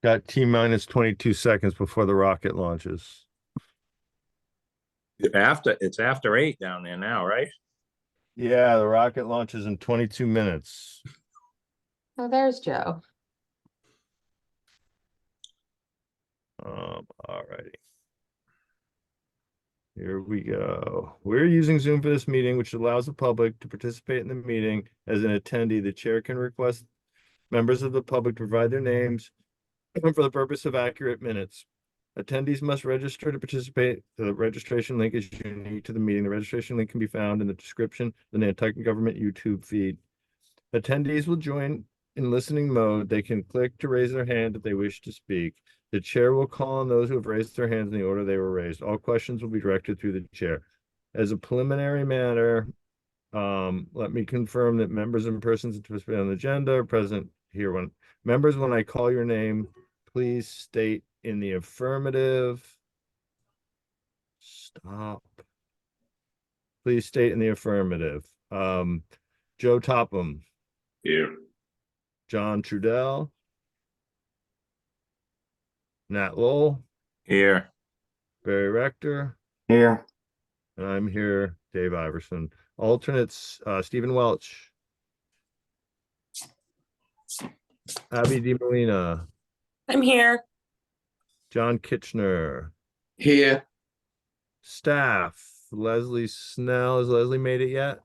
Got T minus 22 seconds before the rocket launches. It's after 8 down there now, right? Yeah, the rocket launches in 22 minutes. Oh, there's Joe. All righty. Here we go. We're using Zoom for this meeting, which allows the public to participate in the meeting as an attendee. The chair can request members of the public to provide their names for the purpose of accurate minutes. Attendees must register to participate. The registration link is unique to the meeting. The registration link can be found in the description of the Nantucket Government YouTube feed. Attendees will join in listening mode. They can click to raise their hand if they wish to speak. The chair will call on those who have raised their hands in the order they were raised. All questions will be directed through the chair. As a preliminary matter, let me confirm that members and persons participating on the agenda are present here. When members, when I call your name, please state in the affirmative. Stop. Please state in the affirmative. Joe Topham. Here. John Trudell. Nat Lowell. Here. Barry Rector. Here. And I'm here, Dave Iverson. Alternates, Stephen Welch. Abby DiMolina. I'm here. John Kitchener. Here. Staff, Leslie Snell. Has Leslie made it yet?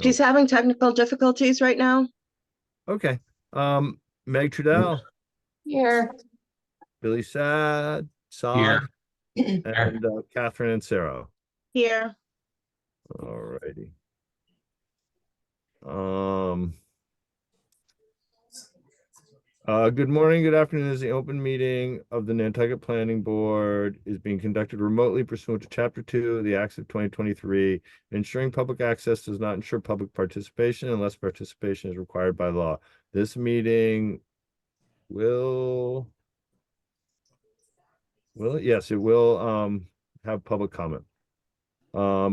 She's having technical difficulties right now. Okay. Meg Trudell. Here. Billy Sod. And Catherine Ansero. Here. All righty. Good morning, good afternoon. This is the open meeting of the Nantucket Planning Board is being conducted remotely pursuant to Chapter 2 of the Acts of 2023. Ensuring public access does not ensure public participation unless participation is required by law. This meeting will yes, it will have public comment.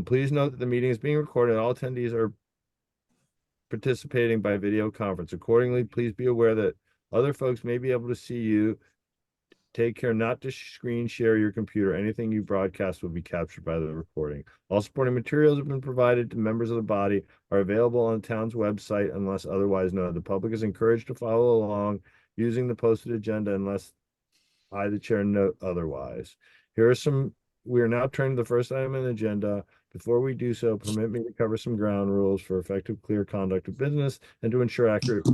Please note that the meeting is being recorded. All attendees are participating by video conference. Accordingly, please be aware that other folks may be able to see you. Take care not to screen share your computer. Anything you broadcast will be captured by the recording. All supporting materials have been provided to members of the body, are available on the town's website unless otherwise noted. The public is encouraged to follow along using the posted agenda unless I, the chair, note otherwise. We are now turning to the first item on the agenda. Before we do so, permit me to cover some ground rules for effective, clear conduct of business and to ensure accurate.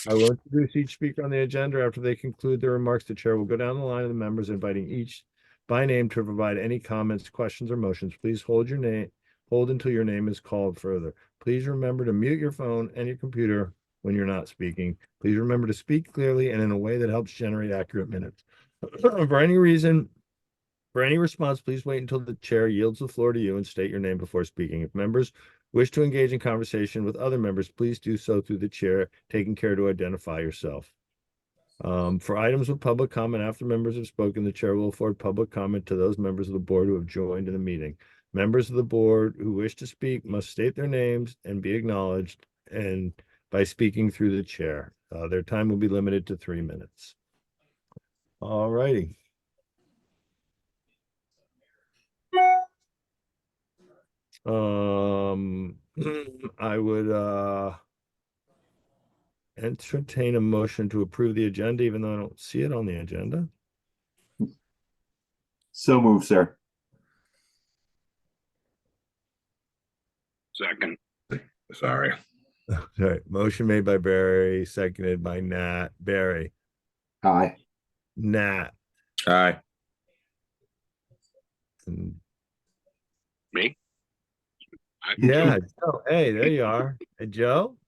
I will introduce each speaker on the agenda. After they conclude their remarks, the chair will go down the line of the members, inviting each by name to provide any comments, questions, or motions. Please hold until your name is called further. Please remember to mute your phone and your computer when you're not speaking. Please remember to speak clearly and in a way that helps generate accurate minutes. For any response, please wait until the chair yields the floor to you and state your name before speaking. If members wish to engage in conversation with other members, please do so through the chair, taking care to identify yourself. For items with public comment after members have spoken, the chair will afford public comment to those members of the board who have joined in the meeting. Members of the board who wish to speak must state their names and be acknowledged and by speaking through the chair. Their time will be limited to 3 minutes. All righty. I would entertain a motion to approve the agenda, even though I don't see it on the agenda. So moved, sir. Second. Sorry. All right. Motion made by Barry, seconded by Nat. Barry. Aye. Nat. Aye. And Me? yeah. Joe. Hey, there you are. Hey, Joe.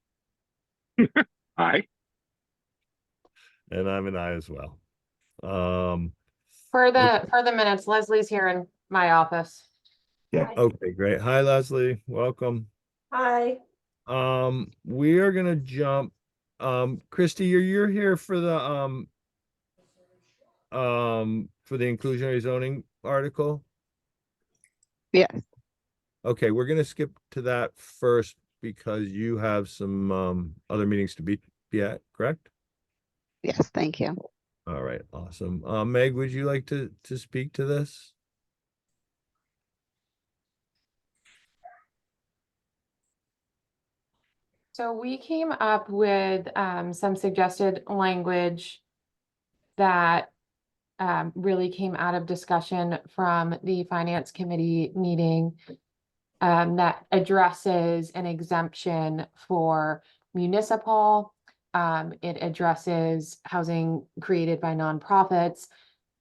Aye. And I'm an aye as well. For the minutes, Leslie's here in my office. Yeah. Okay, great. Hi, Leslie. Welcome. Hi. We are gonna jump. Christy, you're here for the inclusionary zoning article. Yeah. Okay, we're gonna skip to that first because you have some other meetings to be at, correct? Yes, thank you. All right, awesome. Meg, would you like to speak to this? So we came up with some suggested language that really came out of discussion from the finance committee meeting that addresses an exemption for municipal. It addresses housing created by nonprofits,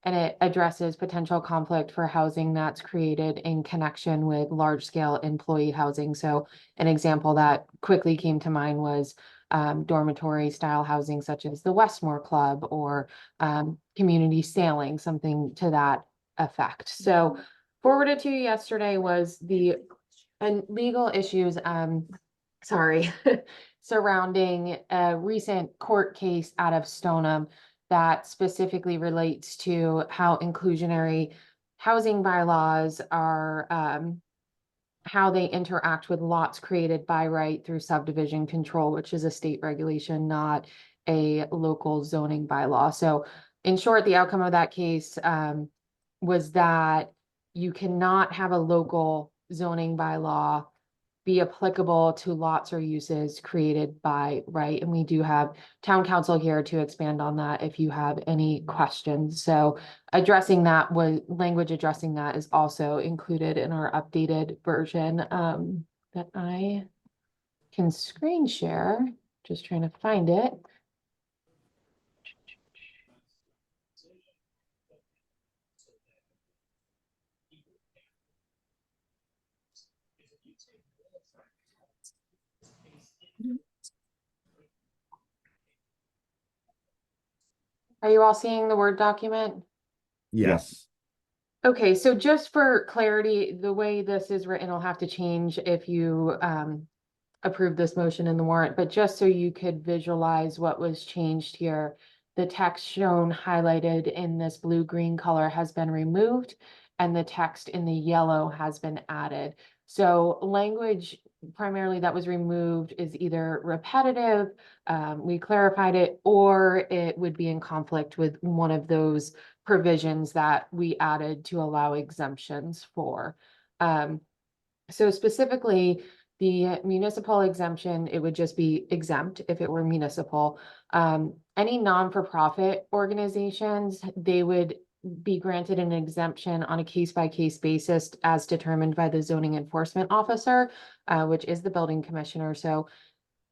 and it addresses potential conflict for housing that's created in connection with large-scale employee housing. So an example that quickly came to mind was dormitory style housing such as the Westmore Club or community sailing, something to that effect. So forwarded to you yesterday was the legal issues, sorry, surrounding a recent court case out of Stoneham that specifically relates to how inclusionary housing bylaws are, how they interact with lots created by right through subdivision control, which is a state regulation, not a local zoning bylaw. So in short, the outcome of that case was that you cannot have a local zoning bylaw be applicable to lots or uses created by right. And we do have town council here to expand on that if you have any questions. So addressing that was language addressing that is also included in our updated version that I can screen share. Just trying to find it. Are you all seeing the Word document? Yes. Okay, so just for clarity, the way this is written will have to change if you approve this motion in the warrant, but just so you could visualize what was changed here, the text shown highlighted in this blue-green color has been removed and the text in the yellow has been added. So language primarily that was removed is either repetitive, we clarified it, or it would be in conflict with one of those provisions that we added to allow exemptions for. So specifically, the municipal exemption, it would just be exempt if it were municipal. Any non-for-profit organizations, they would be granted an exemption on a case-by-case basis as determined by the zoning enforcement officer, which is the building commissioner. So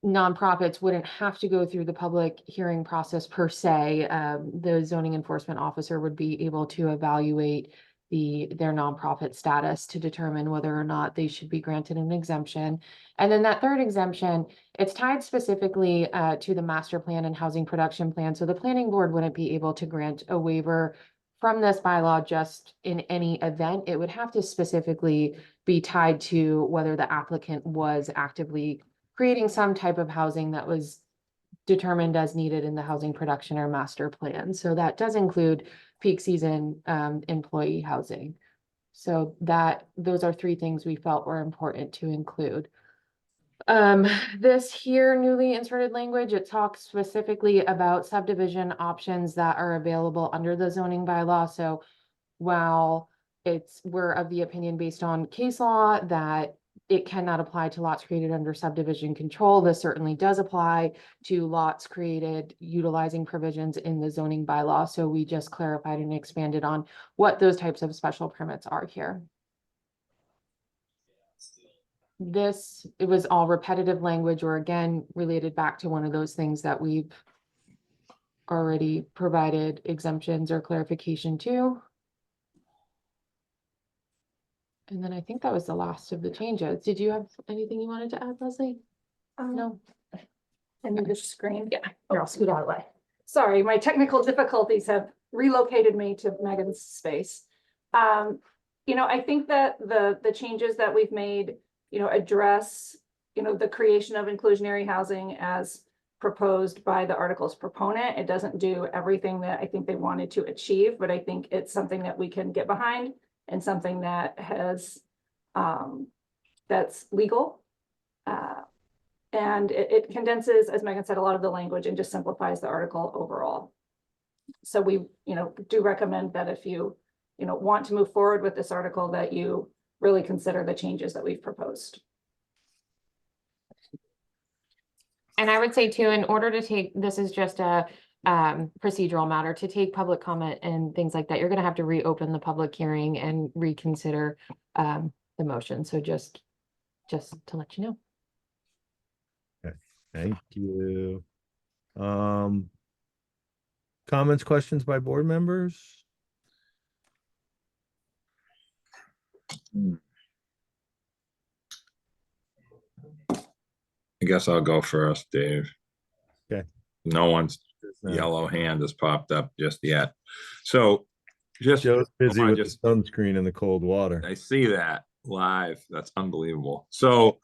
nonprofits wouldn't have to go through the public hearing process per se. The zoning enforcement officer would be able to evaluate their nonprofit status to determine whether or not they should be granted an exemption. And then that third exemption, it's tied specifically to the master plan and housing production plan. So the planning board wouldn't be able to grant a waiver from this bylaw just in any event. It would have to specifically be tied to whether the applicant was actively creating some type of housing that was determined as needed in the housing production or master plan. So that does include peak season employee housing. So those are three things we felt were important to include. This here newly inserted language, it talks specifically about subdivision options that are available under the zoning bylaw. So while we're of the opinion based on case law that it cannot apply to lots created under subdivision control, this certainly does apply to lots created utilizing provisions in the zoning bylaw. So we just clarified and expanded on what those types of special permits are here. It was all repetitive language, or again, related back to one of those things that we've already provided exemptions or clarification to. And then I think that was the last of the changes. Did you have anything you wanted to add, Leslie? No? I need this screen. Yeah, or I'll scoot out of the way. Sorry, my technical difficulties have relocated me to Megan's space. I think that the changes that we've made, address, the creation of inclusionary housing as proposed by the article's proponent. It doesn't do everything that I think they wanted to achieve, but I think it's something that we can get behind and something that has, that's legal. And it condenses, as Megan said, a lot of the language and just simplifies the article overall. So we, do recommend that if you, want to move forward with this article, that you really consider the changes that we've proposed. And I would say too, in order to take, this is just a procedural matter, to take public comment and things like that, you're gonna have to reopen the public hearing and reconsider the motion. So just to let you know. Thank you. Comments, questions by board members? I guess I'll go first, Dave. Okay. No one's yellow hand has popped up just yet. So just, Joe's busy Hold on, with just- the sunscreen and the cold water. I see that live. That's unbelievable. So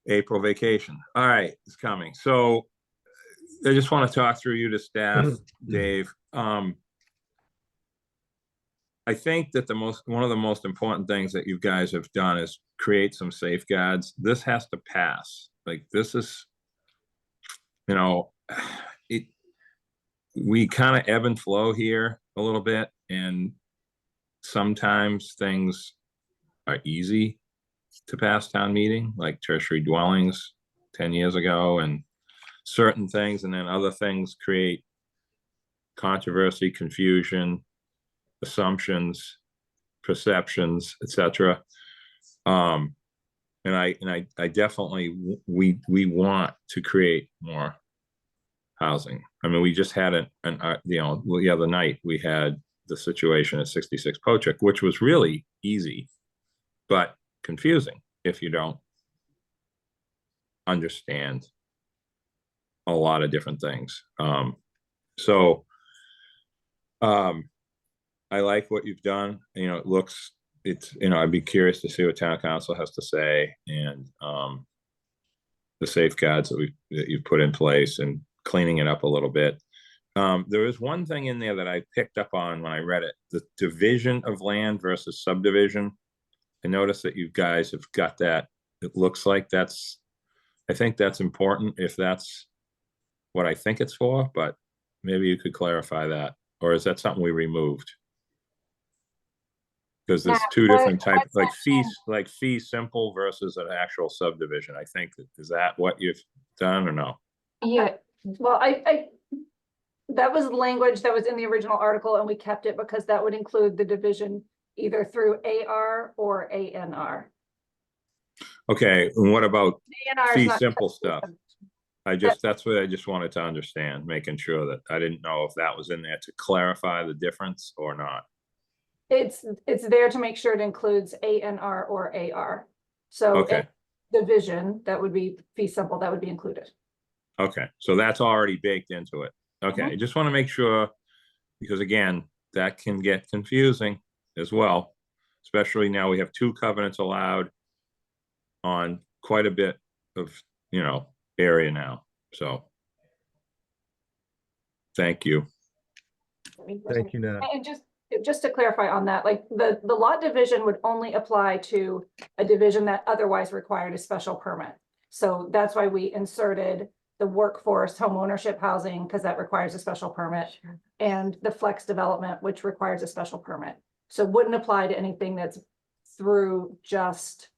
April vacation. All right, it's coming. So I just want to talk through you to staff, Dave. I think that one of the most important things that you guys have done is create some safeguards. This has to pass. Like this is, we kind of ebb and flow here a little bit, and sometimes things are easy to pass town meeting, like tertiary dwellings 10 years ago, and certain things, and then other things create controversy, confusion, assumptions, perceptions, etc. And I definitely, we want to create more housing. I mean, we just had the other night we had the situation at 66 Pochak, which was really easy, but confusing if you don't understand a lot of different things. I like what you've done. I'd be curious to see what town council has to say, and the safeguards that you've put in place and cleaning it up a little bit. There is one thing in there that I picked up on when I read it, the division of land versus subdivision. I noticed that you guys have got that. It looks like I think that's important if that's what I think it's for, but maybe you could clarify that. Or is that something we removed? Because there's two different types, like fee simple versus an actual subdivision. I think, is that what you've done or no? Yeah, well, that was language that was in the original article, and we kept it because that would include the division either through AR or ANR. Okay, and what about ANR is fee not simple kept- stuff? That's what I just wanted to understand, making sure that I didn't know if that was in there to clarify the difference or not. It's there to make sure it includes ANR or AR. So Okay. division, that would be fee simple, that would be included. Okay, so that's already baked into it. Okay, I just want to make sure, because again, that can get confusing as well, especially now we have 2 covenants allowed on quite a bit of, area now. So thank you. Thank you, Nat. And just to clarify on that, like the lot division would only apply to a division that otherwise required a special permit. So that's why we inserted the workforce home ownership housing, because that requires a special permit, and the flex development, which requires a special permit. So it wouldn't apply to anything that's through just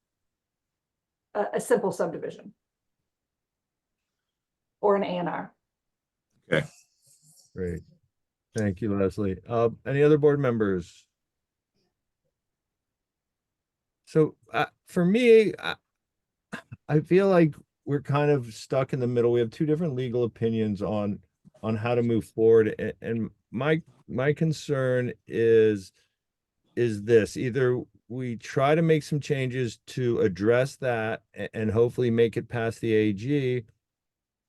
a simple subdivision or an ANR. Okay. Great. Thank you, Leslie. Any other board members? So for me, I feel like we're kind of stuck in the middle. We have 2 different legal opinions on how to move forward. And my concern is this: either we try to make some changes to address that and hopefully make it past the AG,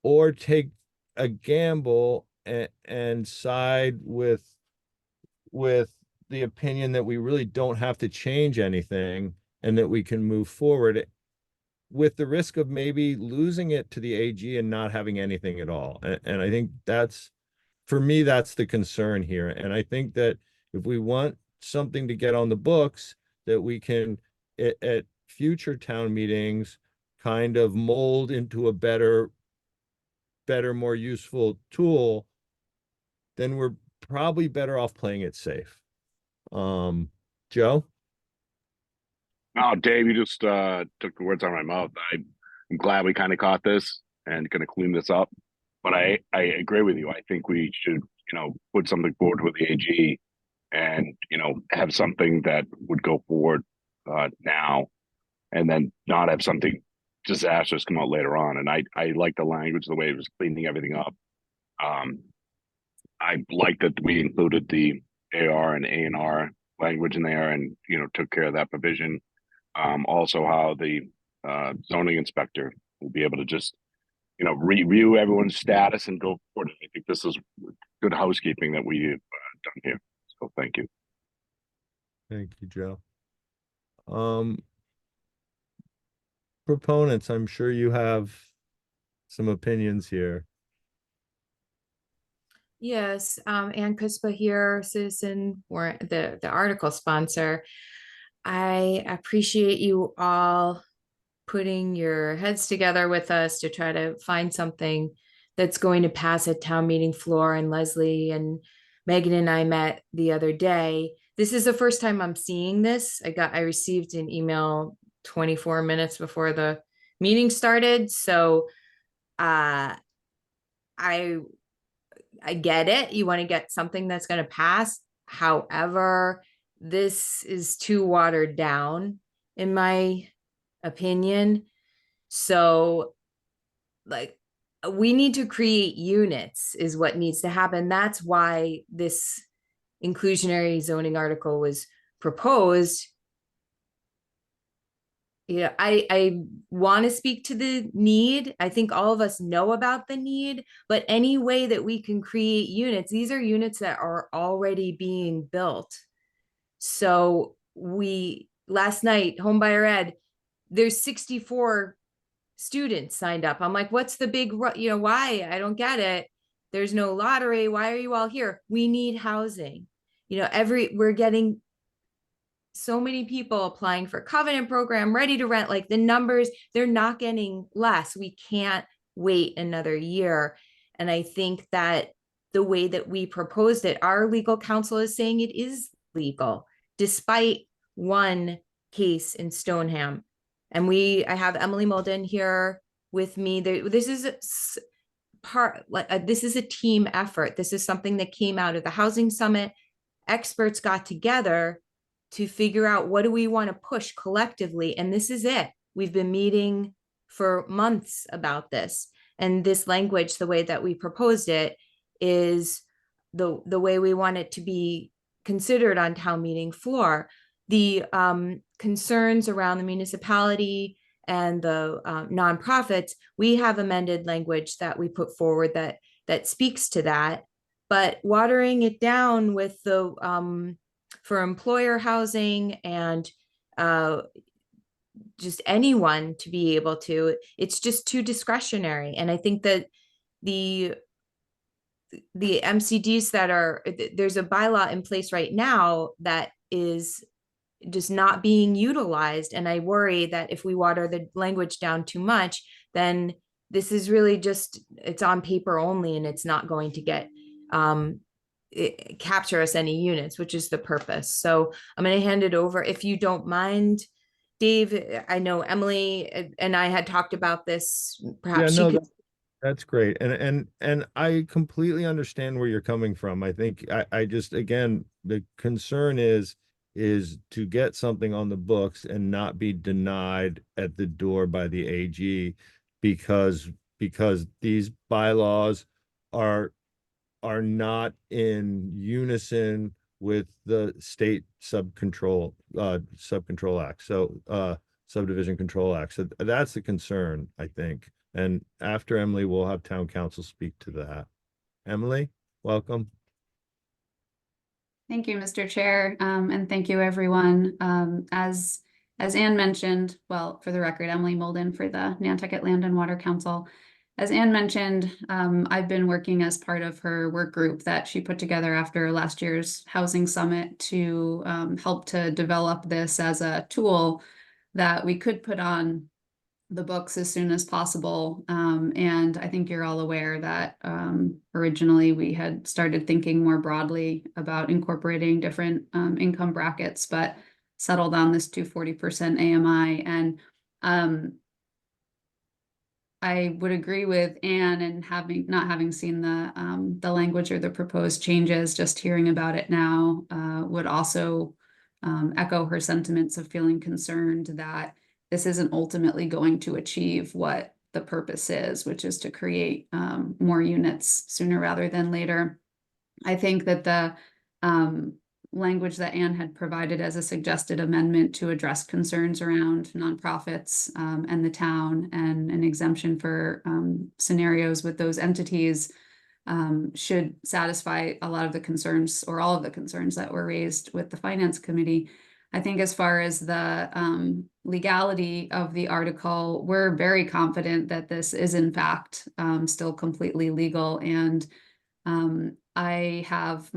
or take a gamble and side with the opinion that we really don't have to change anything and that we can move forward, with the risk of maybe losing it to the AG and not having anything at all. And I think for me, that's the concern here. And I think that if we want something to get on the books, that we can, at future town meetings, kind of mold into a better, more useful tool, then we're probably better off playing it safe. Joe? Oh, Dave, you just took the words out of my mouth. I'm glad we kind of caught this and going to clean this up. But I agree with you. I think we should, put something forward with the AG and, have something that would go forward now and then not have something disastrous come out later on. And I like the language, the way it was cleaning everything up. I like that we included the AR and A&R language in there and, took care of that provision. Also how the zoning inspector will be able to just, review everyone's status and go forward. I think this is good housekeeping that we've done here. So thank you. Thank you, Joe. Proponents, I'm sure you have some opinions here. Yes, Ann Crispa here, citizen or the article sponsor. I appreciate you all putting your heads together with us to try to find something that's going to pass at town meeting floor. And Leslie and Megan and I met the other day. This is the first time I'm seeing this. I received an email 24 minutes before the meeting started. So I get it. You want to get something that's going to pass. However, this is too watered down, in my opinion. So, we need to create units is what needs to happen. That's why this inclusionary zoning article was proposed. I want to speak to the need. I think all of us know about the need, but any way that we can create units, these are units that are already being built. So last night, home buyer ed, there's 64 students signed up. I'm like, what's the big, why? I don't get it. There's no lottery. Why are you all here? We need housing. We're getting so many people applying for covenant program, ready to rent, like the numbers, they're not getting less. We can't wait another year. And I think that the way that we proposed it, our legal counsel is saying it is legal, despite one case in Stoneham. And I have Emily Molden here with me. This is this is a team effort. This is something that came out of the housing summit. Experts got together to figure out what do we want to push collectively. And this is it. We've been meeting for months about this. And this language, the way that we proposed it, is the way we want it to be considered on town meeting floor. The concerns around the municipality and the nonprofits, we have amended language that we put forward that speaks to that. But watering it down with the for employer housing and just anyone to be able to, it's just too discretionary. And I think that the MCDs there's a bylaw in place right now that is just not being utilized. And I worry that if we water the language down too much, then this is really it's on paper only, and it's not going to get capture us any units, which is the purpose. So I'm going to hand it over, if you don't mind, Dave. I know Emily and I had talked about this. Perhaps that's great. And I completely understand where you're coming from. I think I just, again, the concern is to get something on the books and not be denied at the door by the AG because these bylaws are not in unison with the state subdivision control act. So that's the concern, I think. And after Emily, we'll have town council speak to that. Emily, welcome. Thank you, Mr. Chair, and thank you, everyone. As Ann mentioned, well, for the record, Emily Molden for the Nantucket Land and Water Council. As Ann mentioned, I've been working as part of her work group that she put together after last year's housing summit to help to develop this as a tool that we could put on the books as soon as possible. And I think you're all aware that originally we had started thinking more broadly about incorporating different income brackets, but settled on this 240% AMI. And I would agree with Anne, and not having seen the language or the proposed changes, just hearing about it now would also echo her sentiments of feeling concerned that this isn't ultimately going to achieve what the purpose is, which is to create more units sooner rather than later. I think that the language that Anne had provided as a suggested amendment to address concerns around nonprofits and the town, and an exemption for scenarios with those entities should satisfy a lot of the concerns, or all of the concerns that were raised with the Finance Committee. I think as far as the legality of the article, we're very confident that this is in fact still completely legal. And I have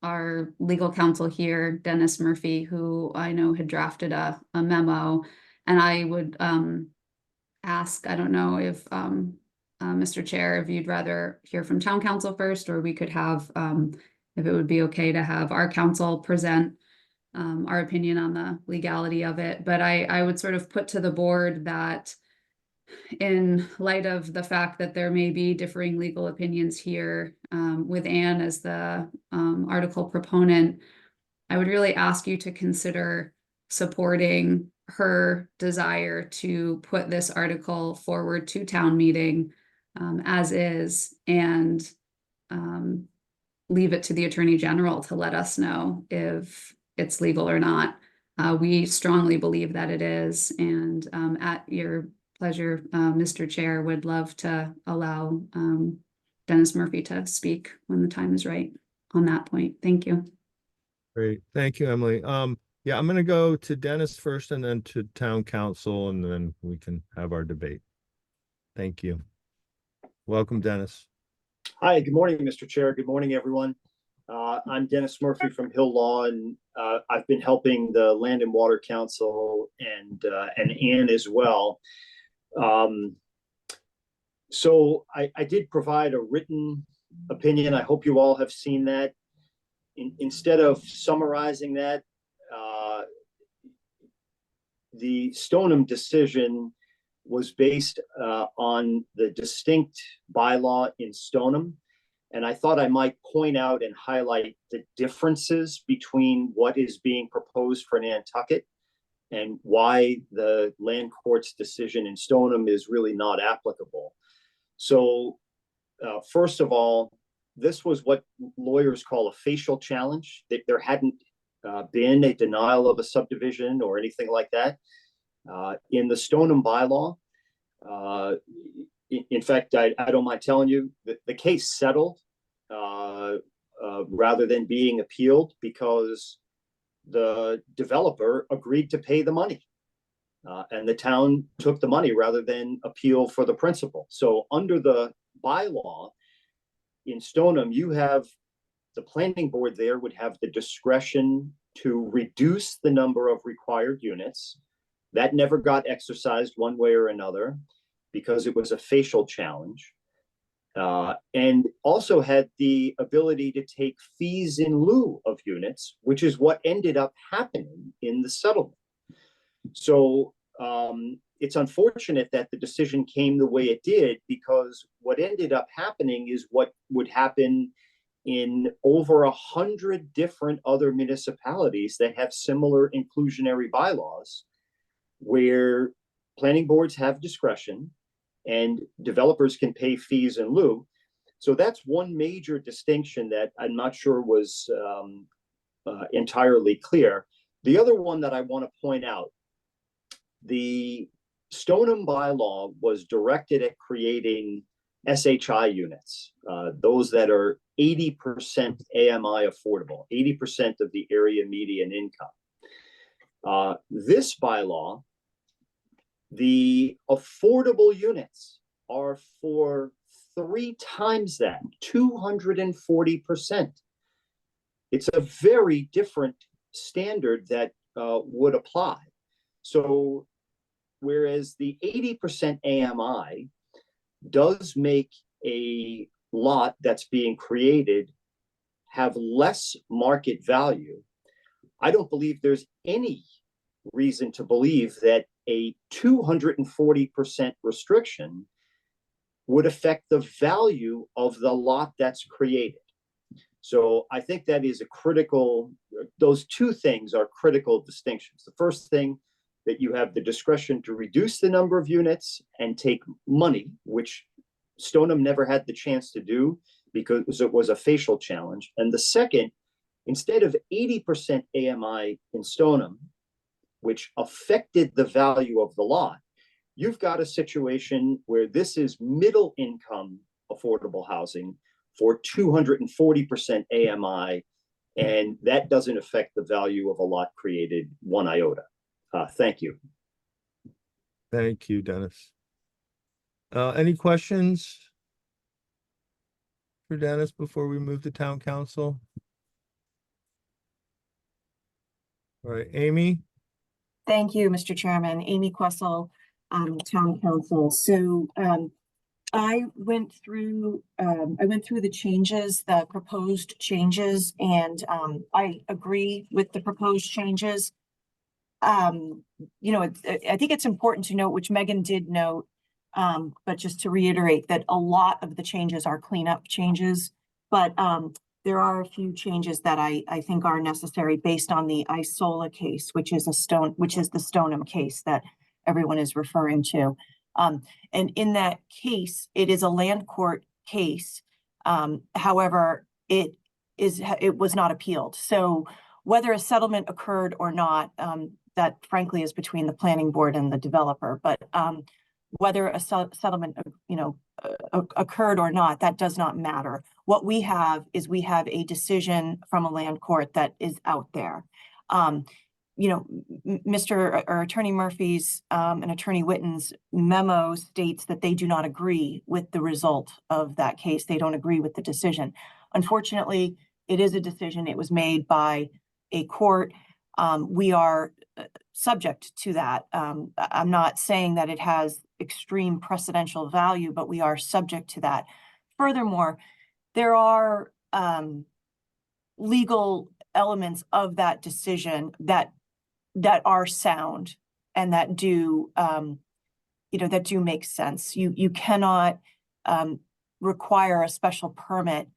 our legal counsel here, Dennis Murphy, who I know had drafted a memo, and I would ask, I don't know if Mr. Chair, if you'd rather hear from town council first, or we could have, if it would be okay to have our council present our opinion on the legality of it. But I would sort of put to the board that in light of the fact that there may be differing legal opinions here, with Anne as the article proponent, I would really ask you to consider supporting her desire to put this article forward to town meeting as is, and leave it to the Attorney General to let us know if it's legal or not. We strongly believe that it is, and at your pleasure, Mr. Chair, would love to allow Dennis Murphy to speak when the time is right on that point. Thank you. Great. Thank you, Emily. Yeah, I'm going to go to Dennis first and then to town council, and then we can have our debate. Thank you. Welcome, Dennis. Hi, good morning, Mr. Chair. Good morning, everyone. I'm Dennis Murphy from Hill Law, and I've been helping the Land and Water Council and Anne as well. So I did provide a written opinion. I hope you all have seen that. Instead of summarizing that, the Stoneham decision was based on the distinct bylaw in Stoneham. And I thought I might point out and highlight the differences between what is being proposed for Nantucket and why the land court's decision in Stoneham is really not applicable. So first of all, this was what lawyers call a facial challenge. There hadn't been a denial of a subdivision or anything like that. In the Stoneham bylaw, in fact, I don't mind telling you that the case settled rather than being appealed, because the developer agreed to pay the money. And the town took the money rather than appeal for the principal. So under the bylaw in Stoneham, you have the planning board there would have the discretion to reduce the number of required units. That never got exercised one way or another because it was a facial challenge. And also had the ability to take fees in lieu of units, which is what ended up happening in the settlement. So it's unfortunate that the decision came the way it did, because what ended up happening is what would happen in over 100 different other municipalities that have similar inclusionary bylaws, where planning boards have discretion and developers can pay fees in lieu. So that's one major distinction that I'm not sure was entirely clear. The other one that I want to point out, the Stoneham bylaw was directed at creating SHI units, those that are 80% AMI affordable, 80% of the area median income. This bylaw, the affordable units are for 3 times that, 240%. It's a very different standard that would apply. So whereas the 80% AMI does make a lot that's being created have less market value, I don't believe there's any reason to believe that a 240% restriction would affect the value of the lot that's created. So I think that is a critical, those two things are critical distinctions. The first thing, that you have the discretion to reduce the number of units and take money, which Stoneham never had the chance to do because it was a facial challenge. And the second, instead of 80% AMI in Stoneham, which affected the value of the lot, you've got a situation where this is middle income affordable housing for 240% AMI, and that doesn't affect the value of a lot created one iota. Thank you. Thank you, Dennis. Any questions for Dennis before we move to town council? All right, Amy? Thank you, Mr. Chairman. Amy Questle, Town Council. So I went through the changes, the proposed changes, and I agree with the proposed changes. You know, I think it's important to note, which Megan did note, but just to reiterate that a lot of the changes are cleanup changes, but there are a few changes that I think are necessary based on the Isola case, which is the Stoneham case that everyone is referring to. And in that case, it is a land court case. However, it was not appealed. So whether a settlement occurred or not, that frankly is between the planning board and the developer. But whether a settlement, occurred or not, that does not matter. What we have is we have a decision from a land court that is out there. Attorney Murphy's and Attorney Witten's memo states that they do not agree with the result of that case. They don't agree with the decision. Unfortunately, it is a decision. It was made by a court. We are subject to that. I'm not saying that it has extreme precedential value, but we are subject to that. Furthermore, there are legal elements of that decision that are sound and that do make sense. You cannot require a special permit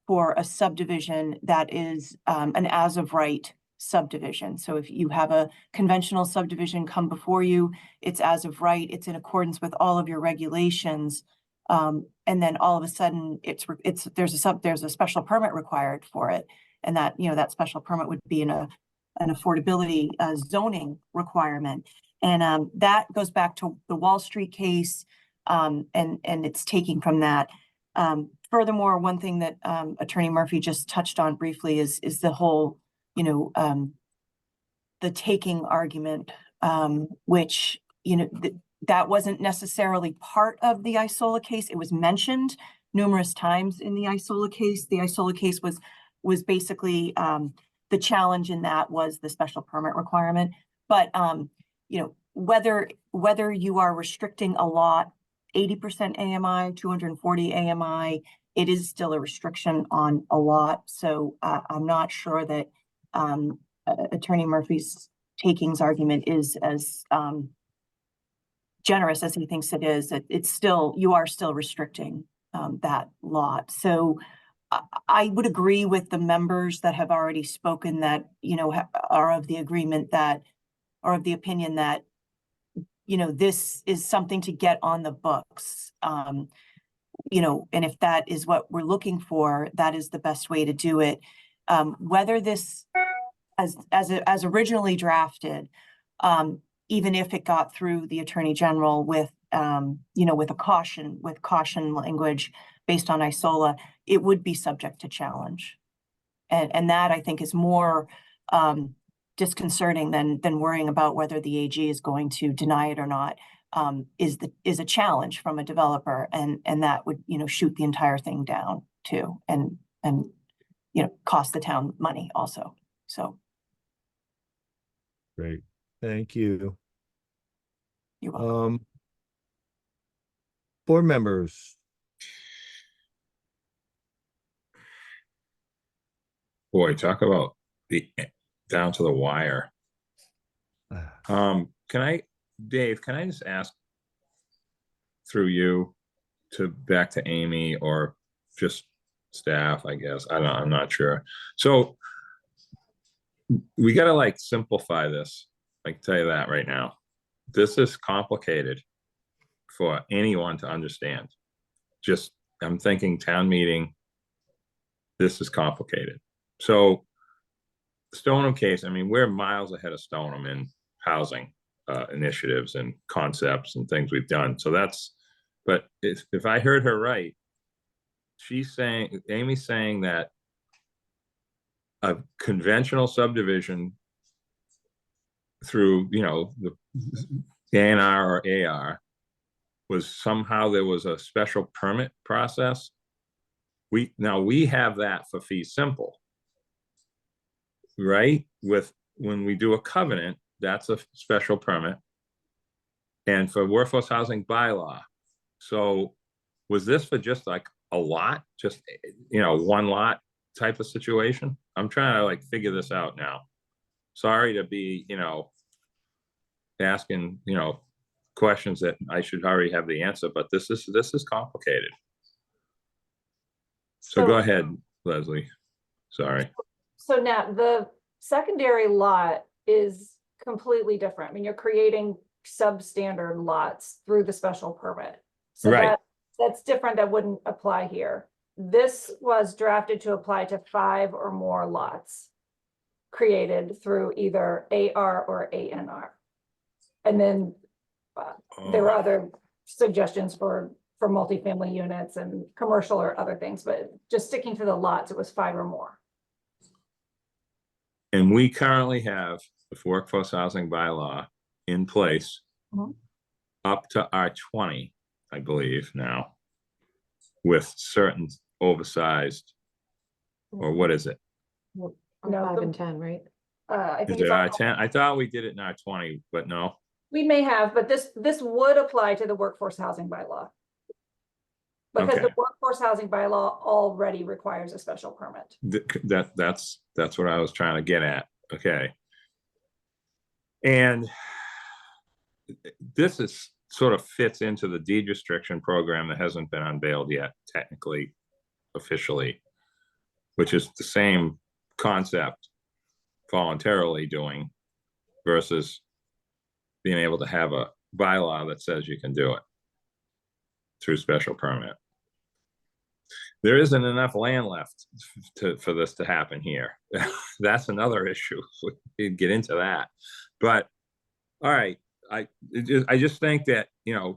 for a subdivision that is an as of right subdivision. So if you have a conventional subdivision come before you, it's as of right, it's in accordance with all of your regulations, and then all of a sudden there's a special permit required for it, and that special permit would be an affordability zoning requirement, and that goes back to the Wall Street case, and it's taking from that. Furthermore, one thing that Attorney Murphy just touched on briefly is the whole the taking argument, which, that wasn't necessarily part of the Isola case. It was mentioned numerous times in the Isola case. The Isola case was basically, the challenge in that was the special permit requirement. But, whether you are restricting a lot, 80% AMI, 240 AMI, it is still a restriction on a lot. So I'm not sure that Attorney Murphy's takings argument is as generous as he thinks it is. You are still restricting that lot. So I would agree with the members that have already spoken that, are of the agreement that, or of the opinion that, this is something to get on the books. And if that is what we're looking for, that is the best way to do it. Whether this, as originally drafted, even if it got through the Attorney General with caution language based on Isola, it would be subject to challenge. And that, I think, is more disconcerting than worrying about whether the AG is going to deny it or not, is a challenge from a developer, and that would, shoot the entire thing down too, and cost the town money also. So. Great, thank you. You're welcome. Board members. Boy, talk about the down to the wire. Dave, can I just ask through you to back to Amy or just staff, I guess. I'm not sure. So we gotta like simplify this. I can tell you that right now. This is complicated for anyone to understand. Just, I'm thinking town meeting, this is complicated. So Stoneham case, I mean, we're miles ahead of Stoneham in housing initiatives and concepts and things we've done. So that's, but if I heard her right, Amy's saying that a conventional subdivision through, the A&R or AR was somehow there was a special permit process. We have that for fee simple, right? When we do a covenant, that's a special permit. And for workforce housing bylaw. So was this for just like a lot, just, one lot type of situation? I'm trying to like figure this out now. Sorry to be, asking, questions that I should already have the answer, but this is complicated. So go ahead, Leslie. Sorry. So now the secondary lot is completely different. I mean, you're creating substandard lots through the special permit. So right. That's different. That wouldn't apply here. This was drafted to apply to 5 or more lots created through either AR or ANR. And then there were other suggestions for multifamily units and commercial or other things, but just sticking to the lots, it was 5 or more. And we currently have the workforce housing bylaw in place up to R20, I believe now, with certain oversized, or what is it? No, 5 and 10, right? I think Is it it's R10? I thought we did it in R20, but no. we may have, but this would apply to the workforce housing bylaw. Because Okay. the workforce housing bylaw already requires a special permit. That's what I was trying to get at. Okay. And this is sort of fits into the deed restriction program that hasn't been unveiled yet, technically, officially, which is the same concept voluntarily doing versus being able to have a bylaw that says you can do it through special permit. There isn't enough land left for this to happen here. That's another issue. We can get into that. But all right, I just think that,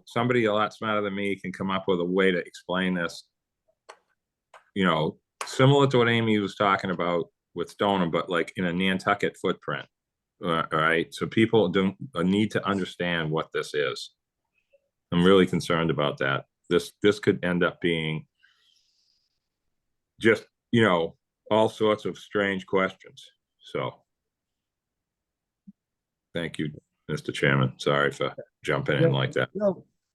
somebody a lot smarter than me can come up with a way to explain this, similar to what Amy was talking about with Stoneham, but like in a Nantucket footprint. All right, so people don't need to understand what this is. I'm really concerned about that. This could end up being just, all sorts of strange questions. So thank you, Mr. Chairman. Sorry for jumping in like that.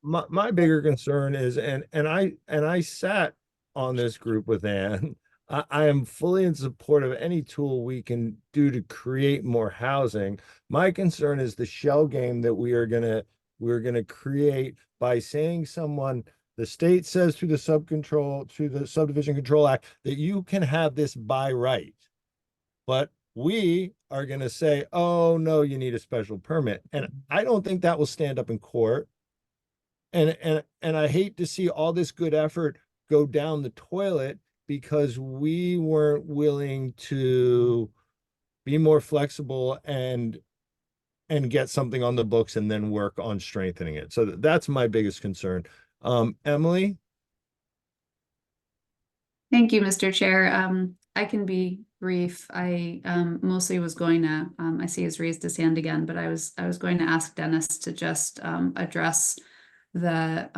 My bigger concern is, and I sat on this group with Ann. I am fully in support of any tool we can do to create more housing. My concern is the shell game that we're gonna create by saying the state says through the Subdivision Control Act that you can have this by right. But we are gonna say, oh no, you need a special permit. And I don't think that will stand up in court. And I hate to see all this good effort go down the toilet because we weren't willing to be more flexible and get something on the books and then work on strengthening it. So that's my biggest concern. Emily? Thank you, Mr. Chair. I can be brief. I mostly was going to, I see he's raised his hand again, but I was going to ask Dennis to just address the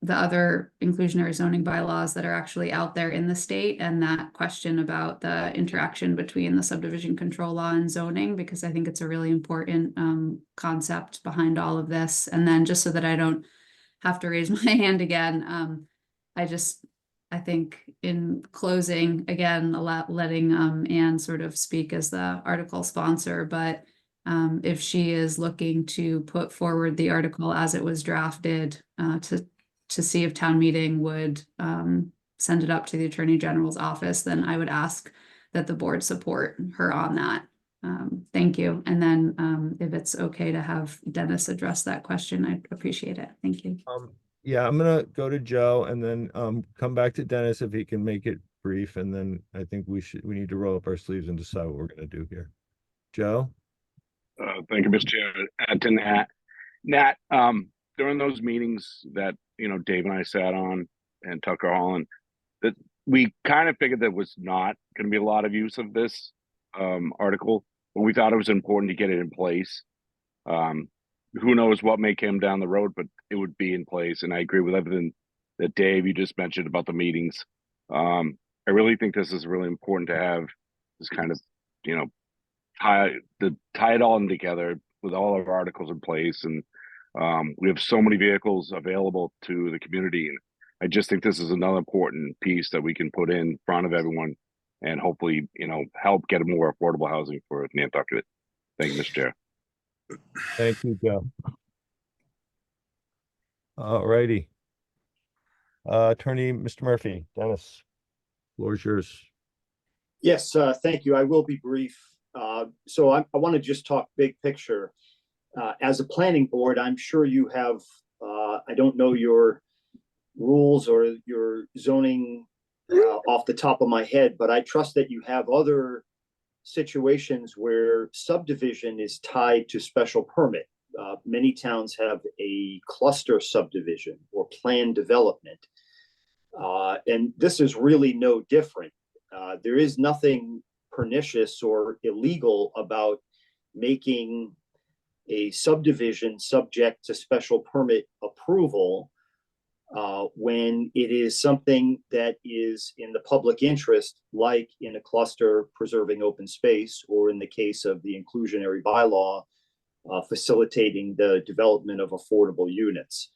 the other inclusionary zoning bylaws that are actually out there in the state, and that question about the interaction between the subdivision control law and zoning, because I think it's a really important concept behind all of this. And then just so that I don't have to raise my hand again, I think in closing, again, letting Anne sort of speak as the article sponsor, but if she is looking to put forward the article as it was drafted, to see if town meeting would send it up to the Attorney General's office, then I would ask that the board support her on that. Thank you. And then if it's okay to have Dennis address that question, I'd appreciate it. Thank you. Yeah, I'm gonna go to Joe and then come back to Dennis if he can make it brief, and then I think we need to roll up our sleeves and decide what we're gonna do here. Joe? Thank you, Mr. Chair. Add to Nat, during those meetings that, Dave and I sat on and Tucker Holland, that we kind of figured there was not going to be a lot of use of this article, but we thought it was important to get it in place. Who knows what may come down the road, but it would be in place. And I agree with everything that Dave, you just mentioned about the meetings. I really think this is really important to have this kind of, tie it all in together with all of our articles in place. And we have so many vehicles available to the community. And I just think this is another important piece that we can put in front of everyone and hopefully, help get more affordable housing for Nantucket. Thank you, Mr. Chair. Thank you, Joe. All righty. Attorney, Mr. Murphy, Dennis, floor is yours. Yes, thank you. I will be brief. So I want to just talk big picture. As a planning board, I'm sure you have, I don't know your rules or your zoning off the top of my head, but I trust that you have other situations where subdivision is tied to special permit. Many towns have a cluster subdivision or planned development. And this is really no different. There is nothing pernicious or illegal about making a subdivision subject to special permit approval when it is something that is in the public interest, like in a cluster preserving open space, or in the case of the inclusionary bylaw, facilitating the development of affordable units.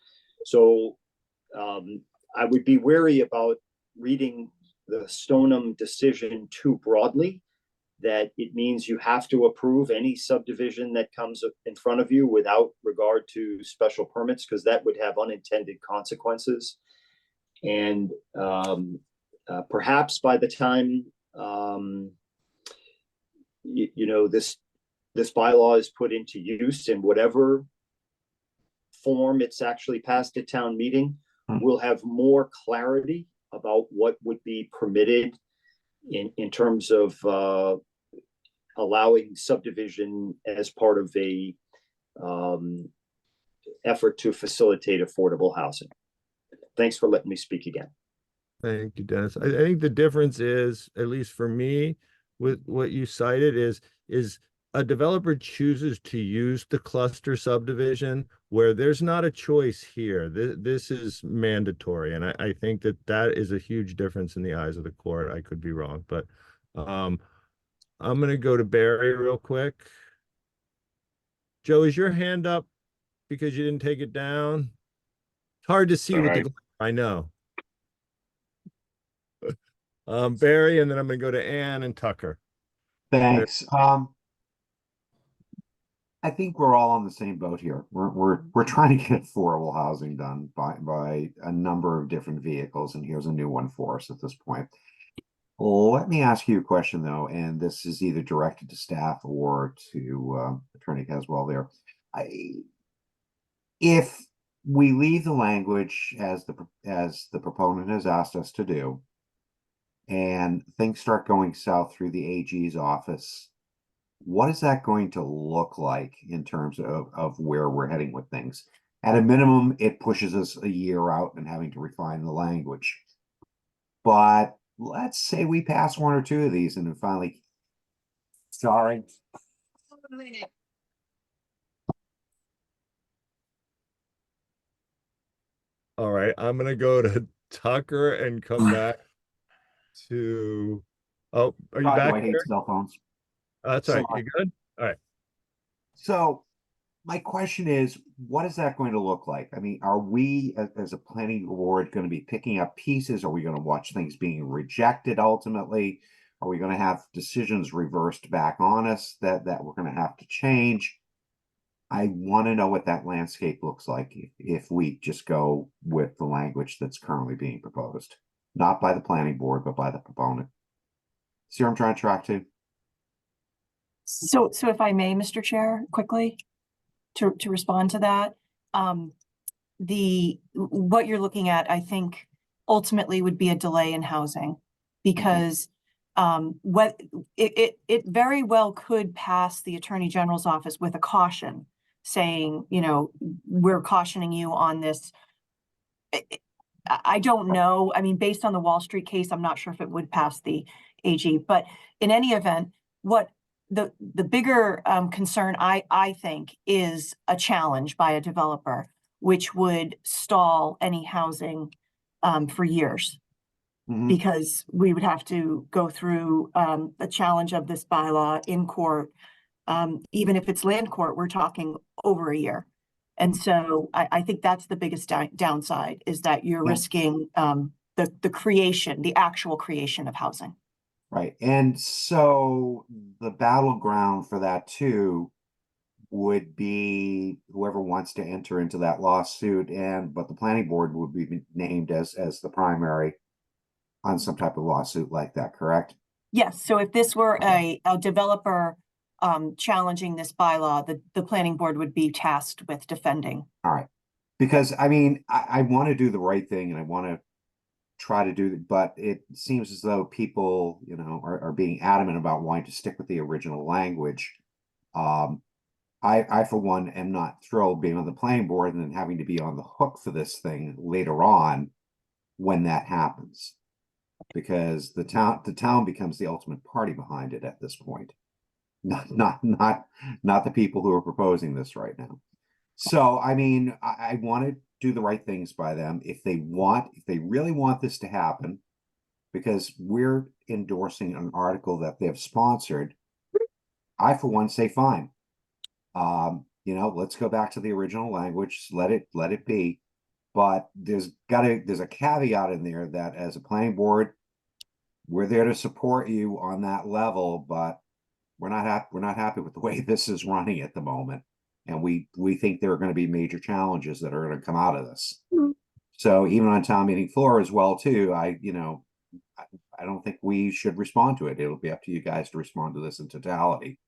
So I would be wary about reading the Stoneham decision too broadly, that it means you have to approve any subdivision that comes in front of you without regard to special permits, because that would have unintended consequences. And perhaps by the time this bylaw is put into use in whatever form it's actually passed at town meeting, we'll have more clarity about what would be permitted in terms of allowing subdivision as part of a effort to facilitate affordable housing. Thanks for letting me speak again. Thank you, Dennis. I think the difference is, at least for me, with what you cited, is a developer chooses to use the cluster subdivision where there's not a choice here. This is mandatory. And I think that is a huge difference in the eyes of the court. I could be wrong, but I'm going to go to Barry real quick. Joe, is your hand up because you didn't take it down? It's hard to see with the glare, I know. Barry, and then I'm going to go to Ann and Tucker. Thanks. I think we're all on the same boat here. We're trying to get affordable housing done by a number of different vehicles, and here's a new one for us at this point. Let me ask you a question though, and this is either directed to staff or to Attorney Caswell there. If we leave the language as the proponent has asked us to do, and things start going south through the AG's office, what is that going to look like in terms of where we're heading with things? At a minimum, it pushes us a year out and having to refine the language. But let's say we pass one or two of these and then finally, sorry. All right, I'm gonna go to Tucker and come back to, oh, are you God, do back I hate there? cell phones. That's all right. Sorry. You good? All right. So my question is, what is that going to look like? I mean, are we as a planning board going to be picking up pieces? Are we going to watch things being rejected ultimately? Are we going to have decisions reversed back on us that we're going to have to change? I want to know what that landscape looks like if we just go with the language that's currently being proposed, not by the planning board, but by the proponent. See what I'm trying to track to? So if I may, Mr. Chair, quickly to respond to that, what you're looking at, I think ultimately would be a delay in housing because what it very well could pass the Attorney General's office with a caution saying, you know, we're cautioning you on this. I don't know. I mean, based on the Wall Street case, I'm not sure if it would pass the AG, but in any event, what the bigger concern I think is a challenge by a developer, which would stall any housing for years. Because we would have to go through the challenge of this bylaw in court. Even if it's land court, we're talking over a year. And so I think that's the biggest downside is that you're risking the actual creation of housing. Right. And so the battleground for that too would be whoever wants to enter into that lawsuit, but the planning board would be named as the primary on some type of lawsuit like that, correct? Yes. So if this were a developer challenging this bylaw, the planning board would be tasked with defending. All right. Because I mean, I want to do the right thing and I want to try to do, but it seems as though people, you know, are being adamant about wanting to stick with the original language. I for one am not thrilled being on the planning board and then having to be on the hook for this thing later on when that happens, because the town becomes the ultimate party behind it at this point, not the people who are proposing this right now. So I mean, I want to do the right things by them if they really want this to happen, because we're endorsing an article that they've sponsored. I for one say fine. You know, let's go back to the original language, let it be. But there's a caveat in there that as a planning board, we're there to support you on that level, but we're not happy with the way this is running at the moment. And we think there are going to be major challenges that are going to come out of this. So even on town meeting floor as well, too, I don't think we should respond to it. It'll be up to you guys to respond to this in totality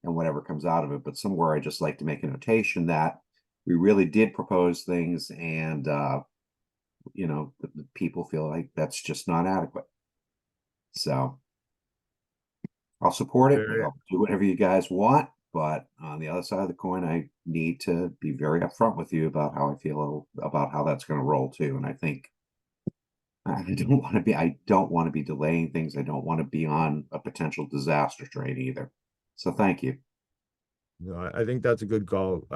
and whatever comes out of it. But somewhere I just like to make a notation that we really did propose things and, you know, the people feel like that's just not adequate. So I'll support it. I'll do whatever you guys want. But on the other side of the coin, I need to be very upfront with you about how I feel about how that's going to roll too. And I think I don't want to be delaying things. I don't want to be on a potential disaster train either. So thank you. No, I think that's a good call,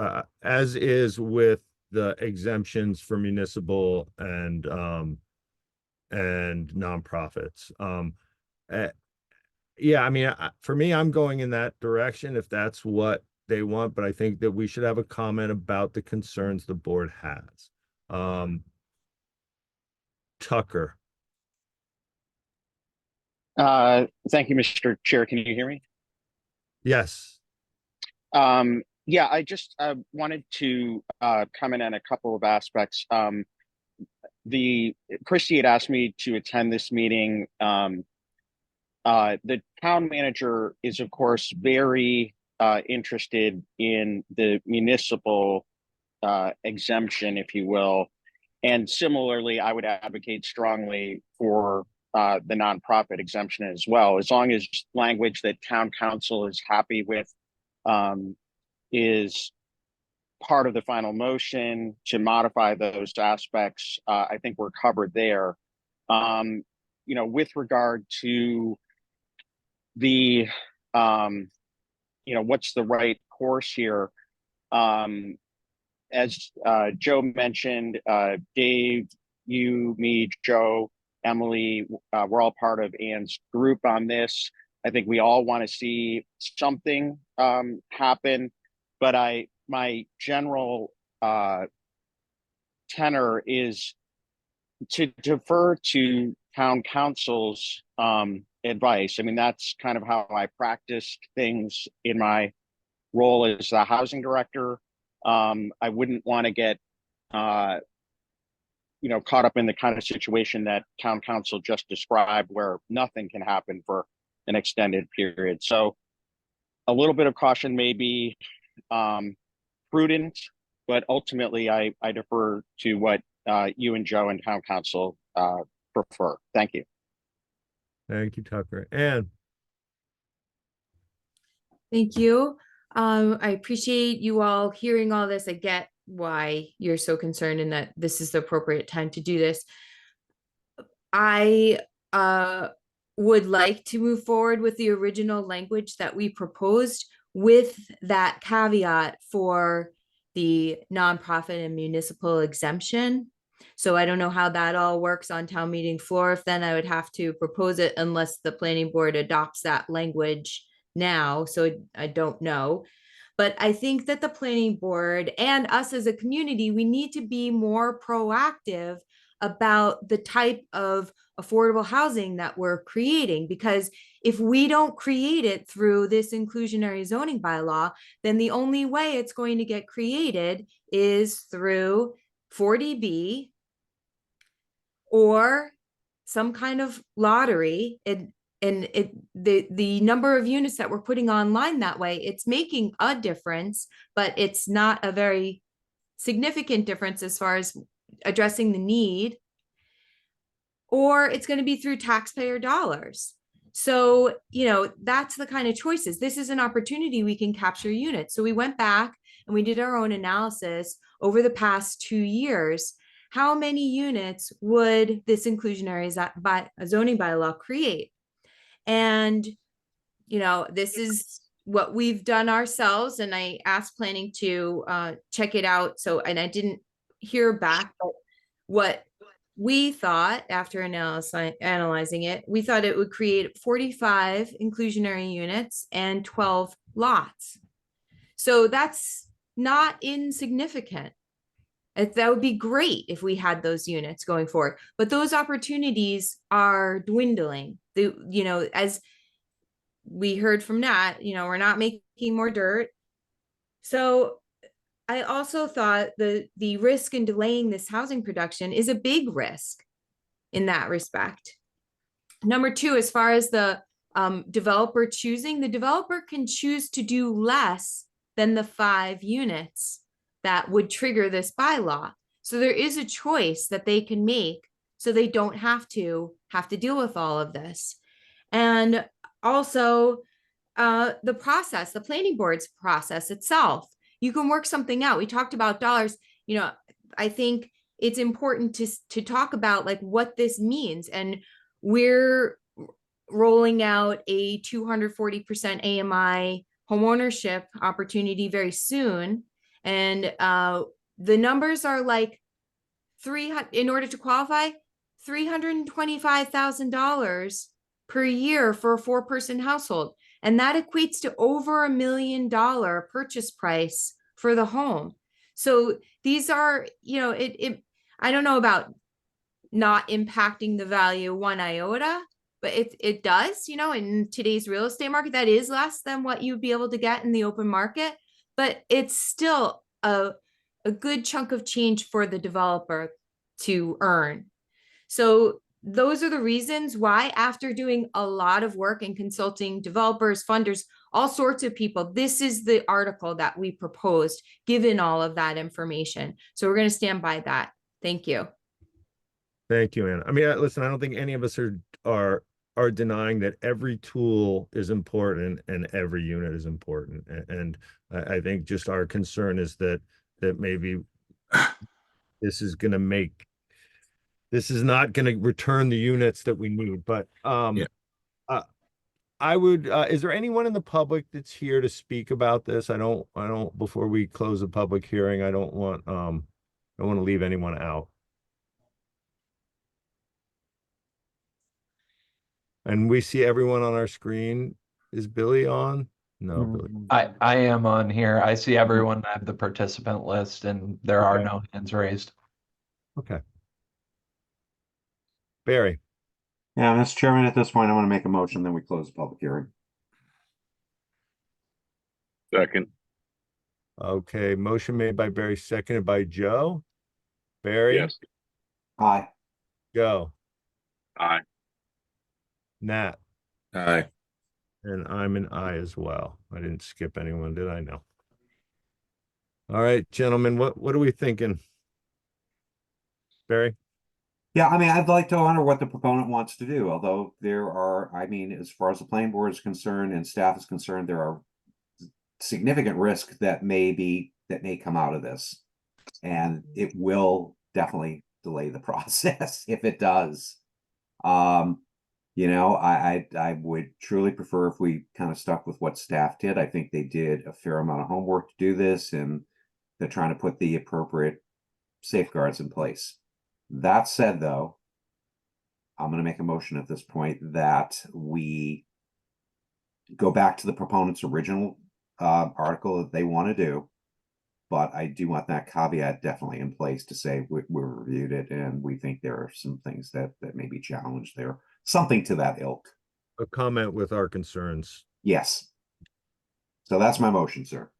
as is with the exemptions for municipal and nonprofits. Yeah, I mean, for me, I'm going in that direction if that's what they want, but I think that we should have a comment about the concerns the board has. Tucker. Thank you, Mr. Chair. Can you hear me? Yes. Yeah, I just wanted to comment on a couple of aspects. Christy had asked me to attend this meeting. The town manager is, of course, very interested in the municipal exemption, if you will. And similarly, I would advocate strongly for the nonprofit exemption as well, as long as language that town council is happy with is part of the final motion to modify those aspects. I think we're covered there. You know, with regard to the, you know, what's the right course here? as Joe mentioned, Dave, you, me, Joe, Emily, we're all part of Ann's group on this. I think we all want to see something happen, but my general tenor is to defer to town council's advice. I mean, that's kind of how I practiced things in my role as the housing director. I wouldn't want to get caught up in the kind of situation that town council just described, where nothing can happen for an extended period. So a little bit of caution may be prudent, but ultimately I defer to what you and Joe and town council prefer. Thank you. Thank you, Tucker. And Thank you. I appreciate you all hearing all this. I get why you're so concerned and that this is the appropriate time to do this. I would like to move forward with the original language that we proposed, with that caveat for the nonprofit and municipal exemption. So I don't know how that all works on town meeting floor. If then I would have to propose it unless the planning board adopts that language now. So I don't know. But I think that the planning board and us as a community, we need to be more proactive about the type of affordable housing that we're creating, because if we don't create it through this inclusionary zoning bylaw, then the only way it's going to get created is through 40B or some kind of lottery. The number of units that we're putting online that way, it's making a difference, but it's not a very significant difference as far as addressing the need, or it's going to be through taxpayer dollars. So, that's the kind of choices. This is an opportunity we can capture units. So we went back and we did our own analysis over the past 2 years. How many units would this inclusionary zoning bylaw create? And, this is what we've done ourselves. And I asked planning to check it out. And I didn't hear back, but what we thought after analyzing it, we thought it would create 45 inclusionary units and 12 lots. So that's not insignificant. That would be great if we had those units going forward, but those opportunities are dwindling. As we heard from Nat, we're not making more dirt. So I also thought the risk in delaying this housing production is a big risk in that respect. Number two, as far as the developer choosing, the developer can choose to do less than the 5 units that would trigger this bylaw. So there is a choice that they can make, so they don't have to deal with all of this. And also the process, the planning board's process itself, you can work something out. We talked about dollars. I think it's important to talk about like what this means. And we're rolling out a 240% AMI homeownership opportunity very soon. And the numbers are like in order to qualify, $325,000 per year for a 4-person household. And that equates to over $1 million purchase price for the home. So these are, I don't know about not impacting the value one iota, but it does, in today's real estate market, that is less than what you'd be able to get in the open market, but it's still a good chunk of change for the developer to earn. So those are the reasons why, after doing a lot of work and consulting developers, funders, all sorts of people, this is the article that we proposed, given all of that information. So we're going to stand by that. Thank you. thank you, Anna. I mean, listen, I don't think any of us are denying that every tool is important and every unit is important. And I think just our concern is that maybe this is not going to return the units that we need. But I would, is there anyone in the public that's here to speak about this? Before we close the public hearing, I don't want to leave anyone out. And we see everyone on our screen. Is Billy on? No, Billy. I am on here. I see everyone. I have the participant list and there are Okay. no hands raised. Okay. Barry, Yeah, Mr. Chairman, at this point, I want to make a motion, then we close the public hearing. Second. okay, motion made by Barry, seconded by Joe. Barry, Yes. Aye. Joe, Aye. Nat, Aye. and I'm an aye as well. I didn't skip anyone, did I? No. All right, gentlemen, what are we thinking? Barry? Yeah, I mean, I'd like to honor what the proponent wants to do, although there are, I mean, as far as the planning board is concerned and staff is concerned, there are significant risk that may come out of this. And it will definitely delay the process if it does. You know, I would truly prefer if we kind of stuck with what staff did. I think they did a fair amount of homework to do this, and they're trying to put the appropriate safeguards in place. That said, though, I'm going to make a motion at this point that we go back to the proponent's original article that they want to do. But I do want that caveat definitely in place to say we reviewed it and we think there are some things that may be challenged there. Something to that ilk. A comment with our concerns. Yes. So that's my motion, sir.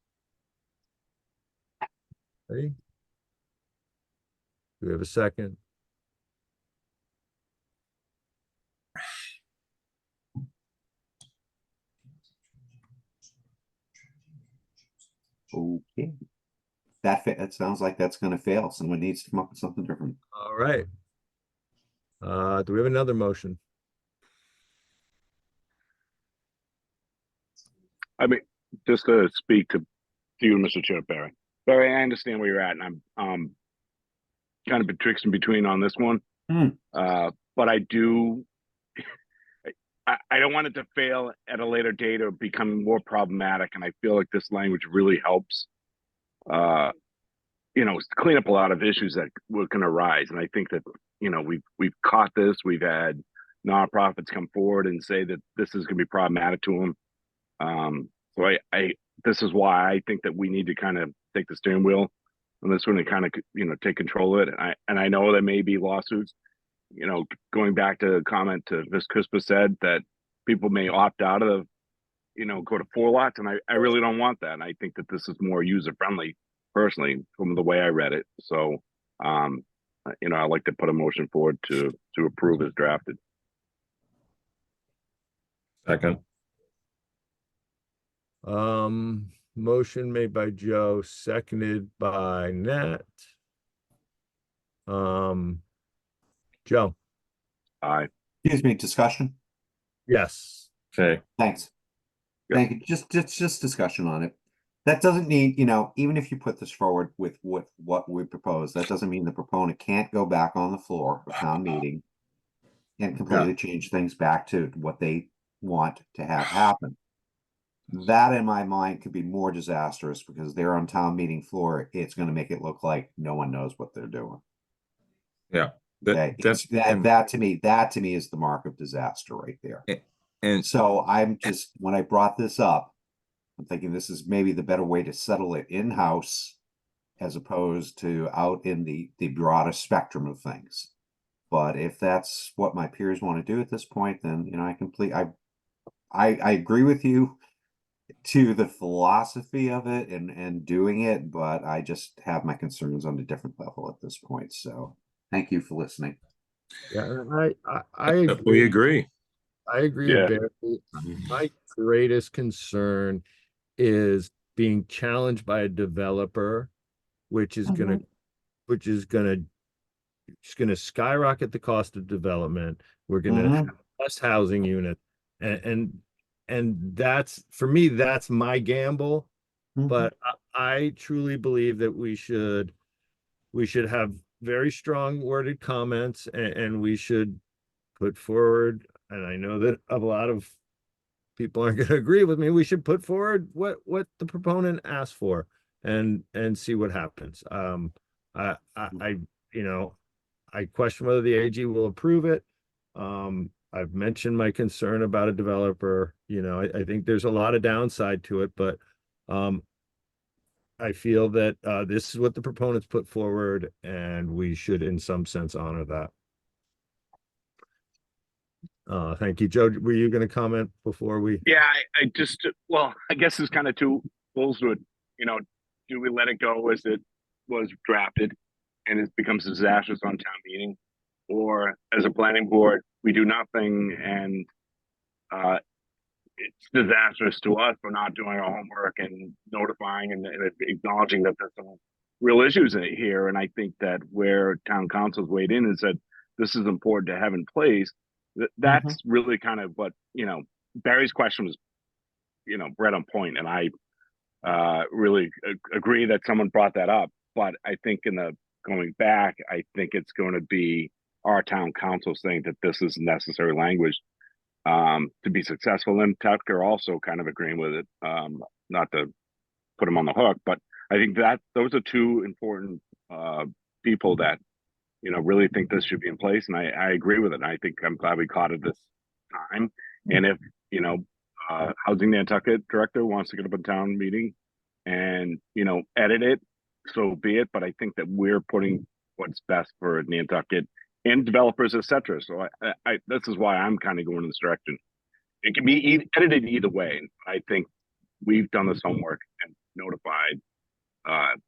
Ready? Do we have a second? Okay. That sounds like that's going to fail. Someone needs to come up with something different. All right. Do we have another motion? I mean, just to speak to you, Mr. Chair, Barry. Barry, I understand where you're at, and I'm kind of betwixt and between on this one. But I do, I don't want it to fail at a later date or become more problematic. And I feel like this language really helps, you know, clean up a lot of issues that were going to arise. And I think that, you know, we've caught this. We've had nonprofits come forward and say that this is going to be problematic to them. So this is why I think that we need to kind of take the steering wheel on this one and kind of, you know, take control of it. And I know there may be lawsuits, you know, going back to a comment to Ms. Crispa said that people may opt out of, you know, go to 4 lots. And I really don't want that. And I think that this is more user friendly personally from the way I read it. So, you know, I'd like to put a motion forward to approve as drafted. Second. Motion made by Joe, seconded by Nat. Joe. Aye. Excuse me, discussion? Yes. Okay. Thanks. Yep. Thank you. Just discussion on it. That doesn't mean, you know, even if you put this forward with what we propose, that doesn't mean the proponent can't go back on the floor of town meeting and completely change things back to what they want to have happen. That, in my mind, could be more disastrous because they're on town meeting floor. It's going to make it look like no one knows what they're doing. Yeah. That to me is the mark of disaster right there. And so I'm just, when I brought this up, I'm thinking this is maybe the better way to settle it in-house as opposed to out in the broadest spectrum of things. But if that's what my peers want to do at this point, then, you know, I agree with you to the philosophy of it and doing it, but I just have my concerns on a different level at this point. So thank you for listening. Yeah, I agree. We agree. I agree with Barry. My greatest concern is being challenged by a developer, which is gonna skyrocket the cost of development. We're gonna have less housing units, and that's, for me, that's my gamble. But I truly believe that we should have very strong worded comments, and we should put forward, and I know that a lot of people aren't gonna agree with me, we should put forward what the proponent asked for and see what happens. I you know, I question whether the AG will approve it. I've mentioned my concern about a developer, you know, I think there's a lot of downside to it, but I feel that this is what the proponents put forward, and we should in some sense honor that. Thank you. Joe, were you gonna comment before we? Yeah, I just, well, I guess there's kind of two poles to it. You know, do we let it go as it was drafted and it becomes disastrous on town meeting? Or as a planning board, we do nothing and it's disastrous to us for not doing our homework and notifying and acknowledging that there's some real issues in it here. And I think that where town council's weighed in and said, this is important to have in place, that's really kind of what, you know, Barry's question was, you know, right on point. And I really agree that someone brought that up. But I think in the going back, I think it's going to be our town council saying that this is necessary language to be successful. And Tucker also kind of agreeing with it, not to put him on the hook, but I think that those are two important people that, you know, really think this should be in place. And I agree with it. And I think I'm glad we caught it this time. And if, you know, Housing Nantucket director wants to get up a town meeting and, you know, edit it, so be it. But I think that we're putting what's best for Nantucket and developers, etc. So I this is why I'm kind of going in this direction. It can be edited either way. I think we've done this homework and notified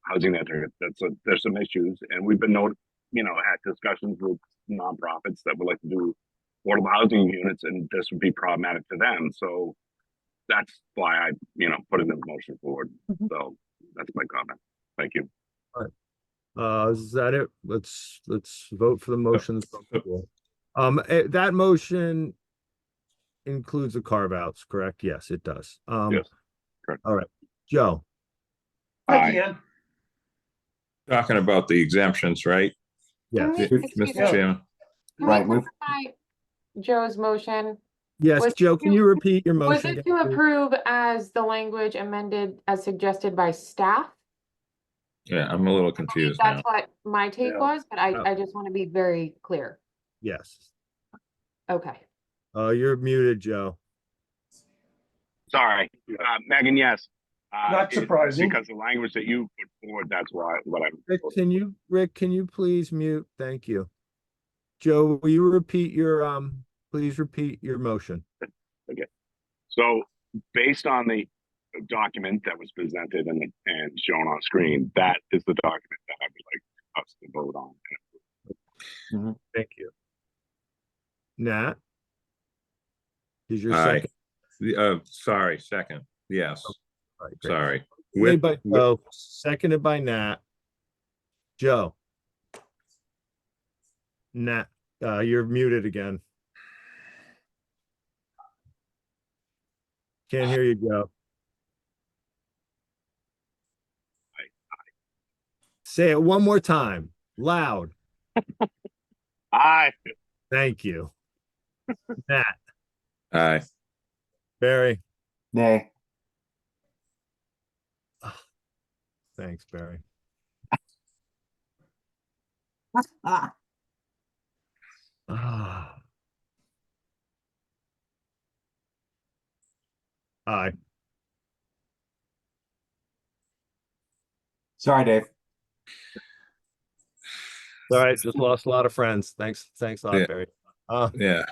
Housing Nantucket that there's some issues, and we've been had discussions with nonprofits that would like to do affordable housing units, and this would be problematic to them. So that's why I putting the motion forward. So that's my comment. Thank you. All right. Is that it? Let's vote for the motion. That motion includes the carve outs, correct? Yes, it does. Yes, correct. All right, Joe. Aye. Talking about the exemptions, right? Yes. Mr. Chairman. Right, Can we clarify Joe's motion? Yes, Was Joe, it can to- you repeat your Was motion? it to approve as the language amended as suggested by staff? Yeah, I'm a little confused now. That's what my take was, but I just want to be very clear. Yes. Okay. You're muted, Joe. Sorry, Megan. Yes. Not surprising. Because the language that you put forward, that's what I'm. Rick, can you please mute? Thank you. Joe, will you repeat your please repeat your motion? Okay. So based on the document that was presented and shown on screen, that is the document that I would like us to vote on. Thank you. Nat? Is your Aye. second? Sorry, second. Yes. All right, great. Sorry. Made by Joe, seconded by Nat. Joe. Nat, you're muted again. Can't hear you, Joe. Say it one more time, loud. Aye. Thank you. Nat, Aye. Barry. Nay. Thanks, Barry. Aye. Sorry, Dave. All right, just lost a lot of friends. Thanks a lot, Yeah. Barry. Yeah.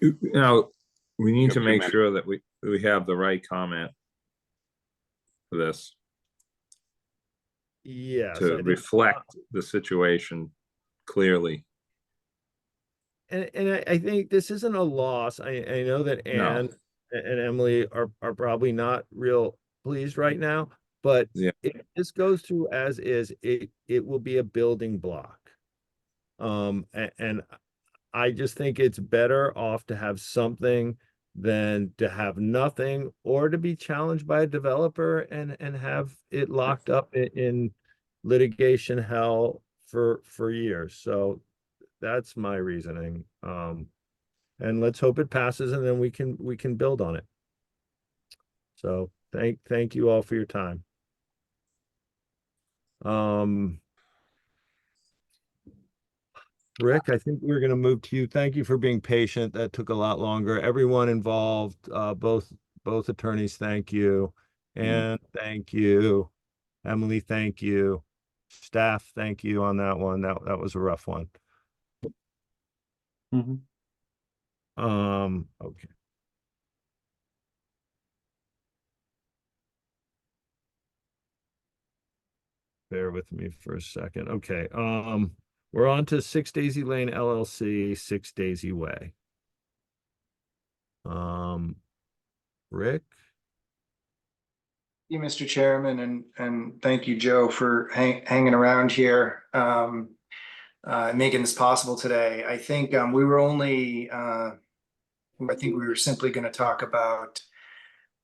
You know, we need Got to too make many. sure that we have the right comment for this Yes. I to think- reflect the situation clearly. And I think this isn't a loss. I know that No. Anne and Emily are probably not real pleased right now, but Yeah. if this goes through as is, it will be a building block. And I just think it's better off to have something than to have nothing, or to be challenged by a developer and have it locked up in litigation hell for years. So that's my reasoning. And let's hope it passes, and then we can build on it. So thank you all for your time. Rick, I think we're gonna move to you. Thank you for being patient. That took a lot longer. Everyone involved, both attorneys, thank you. And thank you. Emily, thank you. Staff, thank you on that one. That was a rough one. Okay. Bear with me for a second. Okay, we're on to 6 Daisy Lane LLC, 6 Daisy Way. Rick? You, Mr. Chairman, and thank you, Joe, for hanging around here, making this possible today. I think we were only, I think we were simply going to talk about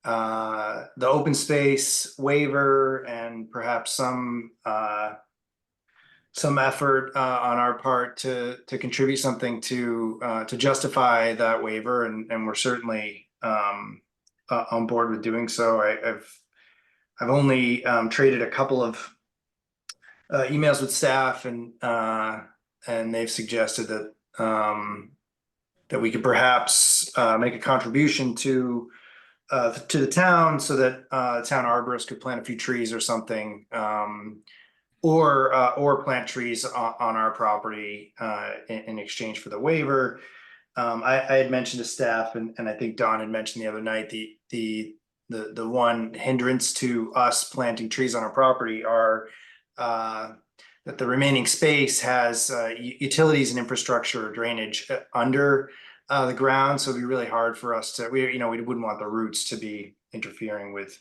the open space waiver and perhaps some effort on our part to contribute something to justify that waiver, and we're certainly on board with doing so. I've only traded a couple of emails with staff, and they've suggested that that we could perhaps make a contribution to the town so that town arborist could plant a few trees or something, or plant trees on our property in exchange for the waiver. I had mentioned to staff, and I think Don had mentioned the other night, the one hindrance to us planting trees on our property are that the remaining space has utilities and infrastructure drainage under the ground, so it'd be really hard for us to, we wouldn't want the roots to be interfering with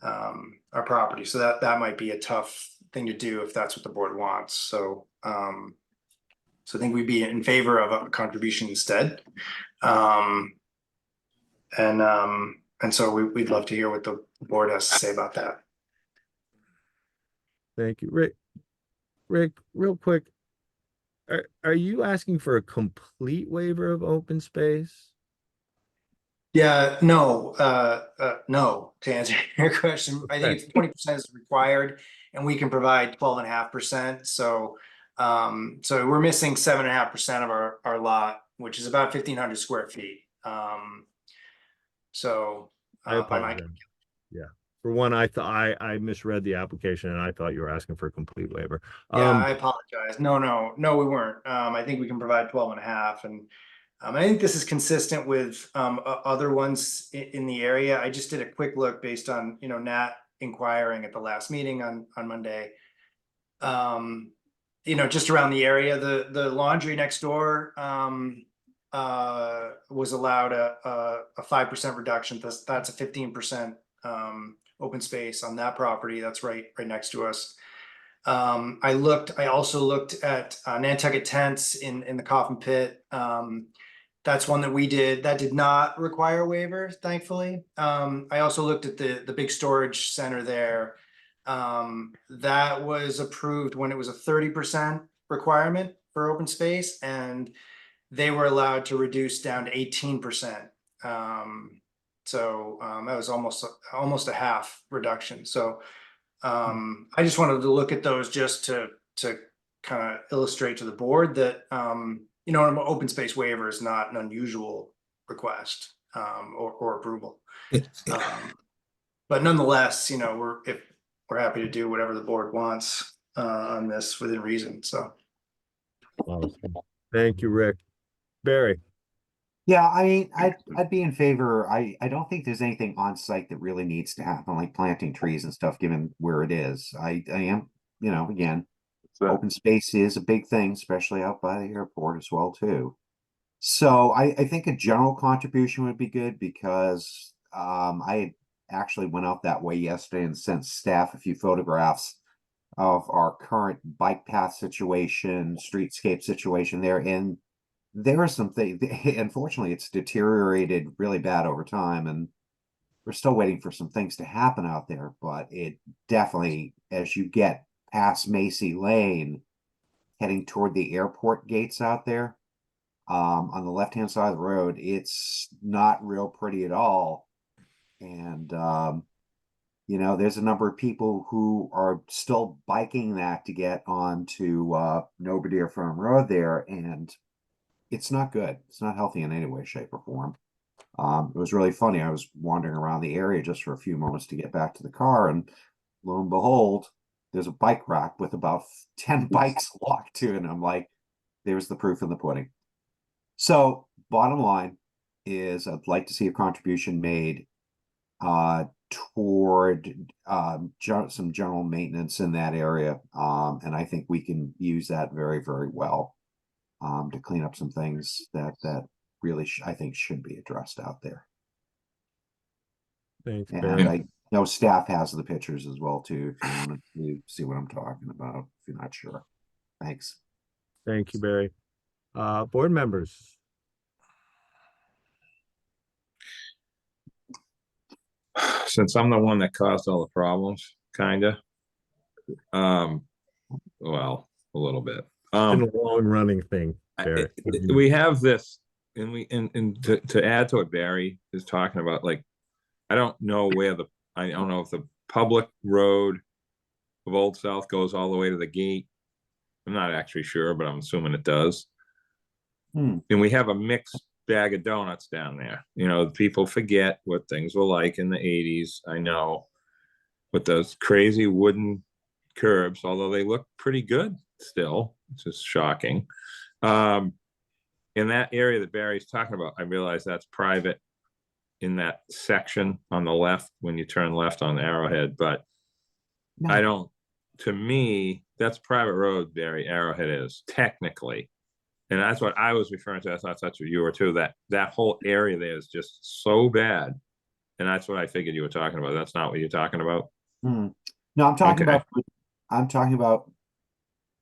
our property, so that might be a tough thing to do if that's what the board wants. So so I think we'd be in favor of a contribution instead. And so we'd love to hear what the board has to say about that. Thank you. Rick, real quick, are you asking for a complete waiver of open space? Yeah, no, no, to answer your question, I think it's 20% is required, and we can provide 12.5%. So so we're missing 7.5% of our lot, which is about 1,500 square feet. So I apologize. Yeah. For one, I misread the application, and I thought you were asking for a complete waiver. Yeah, I apologize. No, we weren't. I think we can provide 12.5, and I think this is consistent with other ones in the area. I just did a quick look based on, Nat inquiring at the last meeting on Monday. Just around the area, the laundry next door was allowed a 5% reduction. That's a 15% open space on that property. That's right next to us. I also looked at Nantucket Tents in the Coffin Pit. That's one that we did that did not require a waiver, thankfully. I also looked at the big storage center there. That was approved when it was a 30% requirement for open space, and they were allowed to reduce down to 18%. So that was almost a half reduction. So I just wanted to look at those just to kind of illustrate to the board that an open space waiver is not an unusual request or approval. But nonetheless, we're happy to do whatever the board wants on this within reason. So awesome. Thank you, Rick. Barry. Yeah, I mean, I'd be in favor. I don't think there's anything on site that really needs to happen, like planting trees and stuff, given where it is. I am, again, open space is a big thing, especially out by the airport as well, too. So I think a general contribution would be good, because I actually went out that way yesterday and sent staff a few photographs of our current bike path situation, streetscape situation there, and there are some things, unfortunately, it's deteriorated really bad over time, and we're still waiting for some things to happen out there. But it definitely, as you get past Macy Lane, heading toward the airport gates out there, on the left-hand side of the road, it's not real pretty at all. And, you know, there's a number of people who are still biking that to get onto Nobodere Farm Road there, and it's not good. It's not healthy in any way, shape, or form. It was really funny. I was wandering around the area just for a few moments to get back to the car, and lo and behold, there's a bike rack with about 10 bikes locked to it. And I'm like, there's the proof in the pudding. So bottom line is I'd like to see a contribution made toward some general maintenance in that area. And I think we can use that very, very well to clean up some things that really I think should be addressed out there. Thanks, And Barry. I know staff has the pictures as well too, if you want to see what I'm talking about, if you're not sure. Thanks. Thank you, Barry. Board members. Since I'm the one that caused all the problems, kinda. Well, a little bit. It's been a long running thing, Barry. We have this, and to add to what Barry is talking about, like, I don't know I don't know if the public road of Old South goes all the way to the gate. I'm not actually sure, but I'm assuming it does. And we have a mixed bag of donuts down there. You know, people forget what things were like in the 80s. I know, with those crazy wooden curbs, although they look pretty good still, it's just shocking. In that area that Barry's talking about, I realize that's private in that section on the left when you turn left on Arrowhead, but I don't, to me, that's private road, Barry. Arrowhead is technically. And that's what I was referring to. I thought that's what you were too. That whole area there is just so bad. And that's what I figured you were talking about. That's not what you're talking about. No, I'm talking about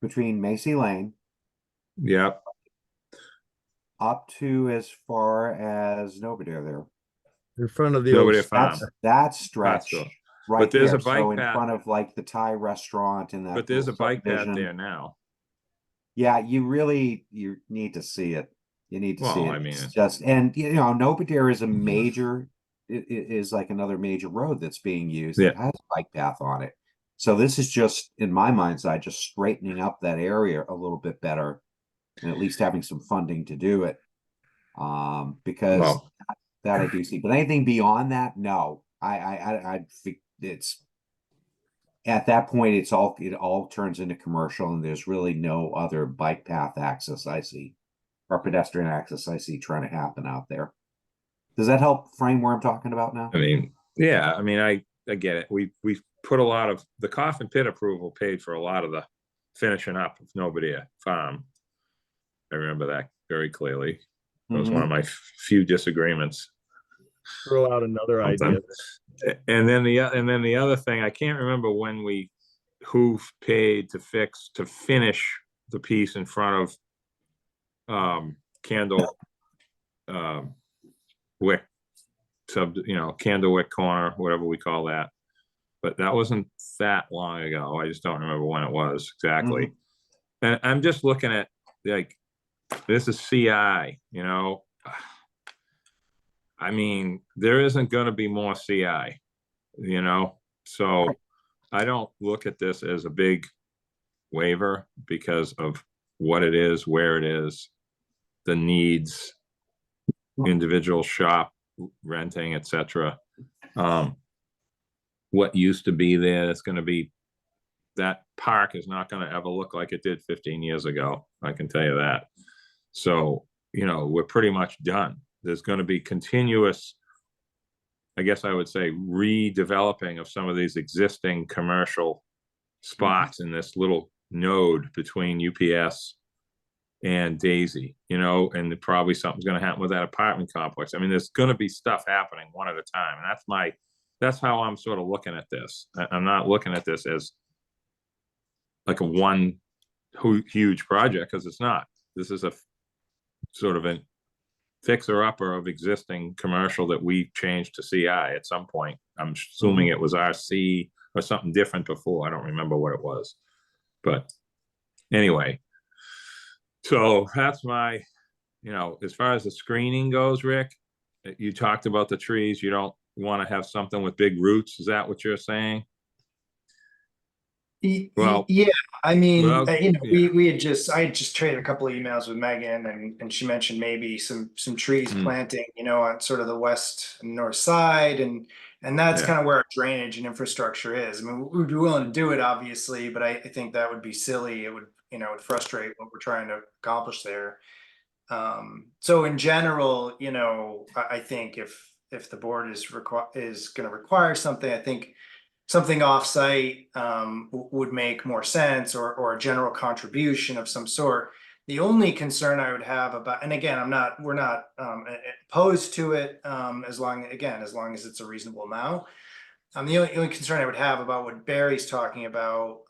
between Macy Lane. Yep. Up to as far as Nobodere there. In front of the old that stretch right but there's there. a bike so in path front of like the Thai restaurant and that. But there's a bike path subdivision. there now. Yeah, you need to see it. You need to see it. I mean, it's just, and you know, Nobodere is a major, it is like another major road that's being used that has a bike path on it. So this is just, in my mind's eye, just straightening up that area a little bit better, and at least having some funding to do it. Because that I do see, but anything beyond that, no. I think it's at that point, it all turns into commercial, and there's really no other bike path access I see, or pedestrian access I see trying to happen out there. Does that help frame where I'm talking about now? I mean, yeah, I mean, I get it. We put a lot of the Coffin Pit approval paid for a lot of the finishing up of Nobodere Farm. I remember that very clearly. It was one of my few disagreements. Throw out another idea. And then the other thing, I can't remember who paid to finish the piece in front of Candlewick Candlewick Corner, whatever we call that. But that wasn't that long ago. I just don't remember when it was exactly. And I'm just looking at, like, this is CI, you know. I mean, there isn't going to be more CI, you know. So I don't look at this as a big waiver because of what it is, where it is, the needs, individual shop renting, etc. What used to be there, it's going to be, that park is not going to ever look like it did 15 years ago. I can tell you that. So, you know, we're pretty much done. There's going to be continuous, I guess I would say, redeveloping of some of these existing commercial spots in this little node between UPS and Daisy, you know, and probably something's going to happen with that apartment complex. I mean, there's going to be stuff happening one at a time. And that's how I'm sort of looking at this. I'm not looking at this as like a one huge project, because it's not. This is a sort of a fixer-upper of existing commercial that we changed to CI at some point. I'm assuming it was RC or something different before. I don't remember what it was. But anyway, so that's my, you know, as far as the screening goes, Rick, you talked about the trees. You don't want to have something with big roots. Is that what you're saying? Well, Yeah, I mean, well, you know, yeah. I had just traded a couple of emails with Megan, and she mentioned maybe some trees Mm. planting, you know, on sort of the west and north side, and that's Yeah. kind of where our drainage and infrastructure is. I mean, we'd be willing to do it, obviously, but I think that would be silly. It would, you know, would frustrate what we're trying to accomplish there. So in general, you know, I think if the board is going to require something, I think something offsite would make more sense, or a general contribution of some sort. The only concern I would have about, and again, we're not opposed to it, as long as it's a reasonable amount. The only concern I would have about what Barry's talking about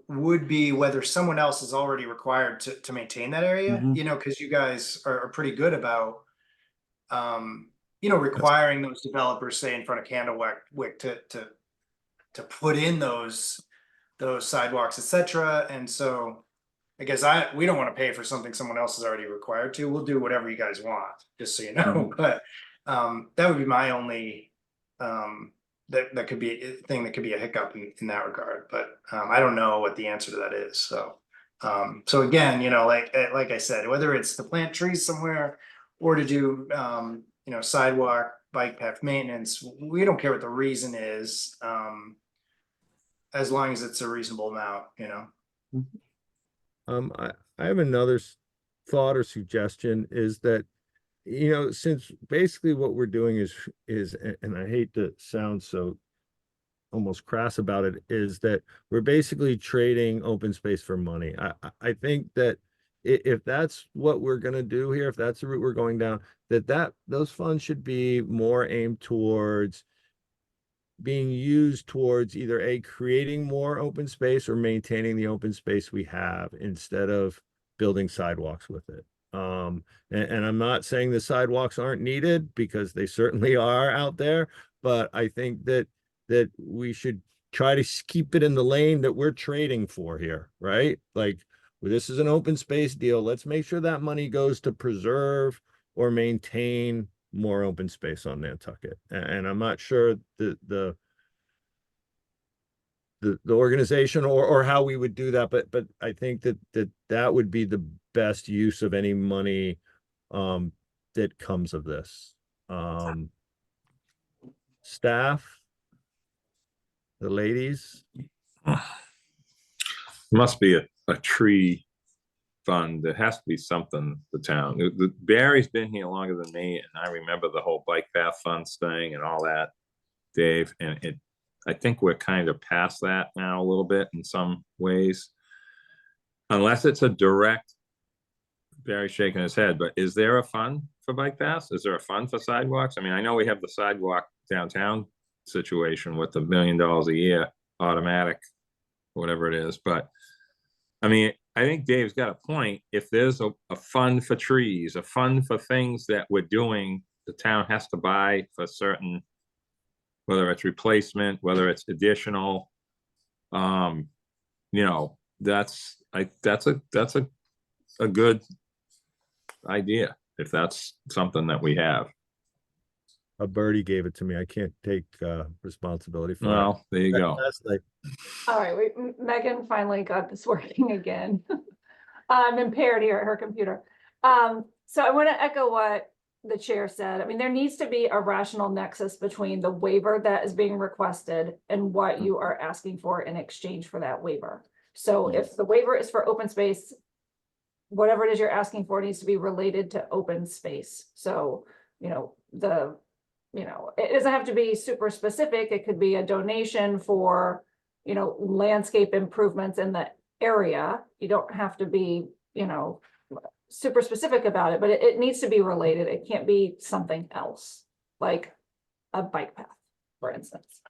would be whether someone else is already required to maintain that area, Mhm. you know, because you guys are pretty good about you know, requiring those developers, say in front of Candlewick, to put in those sidewalks, etc. And so I guess we don't want to pay for something someone else is already required to. We'll do whatever you guys want, just so you know. But that would be my only that could be a thing that could be a hiccup in that regard. But I don't know what the answer to that is. So so again, you know, like I said, whether it's to plant trees somewhere or to do you know, sidewalk, bike path maintenance, we don't care what the reason is, as long as it's a reasonable amount, you know. I have another thought or suggestion is that, you know, since basically what we're doing is, and I hate to sound so almost crass about it, is that we're basically trading open space for money. I think that if that's what we're gonna do here, if that's the route we're going down, those funds should be more aimed towards being used towards either creating more open space or maintaining the open space we have instead of building sidewalks with it. And I'm not saying the sidewalks aren't needed, because they certainly are out there, but I think that we should try to keep it in the lane that we're trading for here, right? Like, well, this is an open space deal. Let's make sure that money goes to preserve or maintain more open space on Nantucket. And I'm not sure the organization or how we would do that, but I think that would be the best use of any money that comes of this. Staff, the ladies. Must be a tree fund. There has to be something, the town. Barry's been here longer than me, and I remember the whole bike path funds thing and all that, Dave. And I think we're kind of past that now a little bit in some ways. Unless it's a direct, Barry's shaking his head, but is there a fund for bike paths? Is there a fund for sidewalks? I mean, I know we have the sidewalk downtown situation with $1 million a year automatic, whatever it is, but I mean, I think Dave's got a point. If there's a fund for trees, a fund for things that we're doing, the town has to buy for certain, whether it's replacement, whether it's additional, you know, that's a good idea if that's something that we have. A birdie gave it to me. I can't take responsibility for it. Well, there you go. All right, Megan finally got this working again. I'm impaired here at her computer. So I want to echo what the chair said. I mean, there needs to be a rational nexus between the waiver that is being requested and what you are asking for in exchange for that waiver. So if the waiver is for open space, whatever it is you're asking for needs to be related to open space. So, you know, it doesn't have to be super specific. It could be a donation for, you know, landscape improvements in the area. You don't have to be, you know, super specific about it, but it needs to be related. It can't be something else, like a bike path, for instance.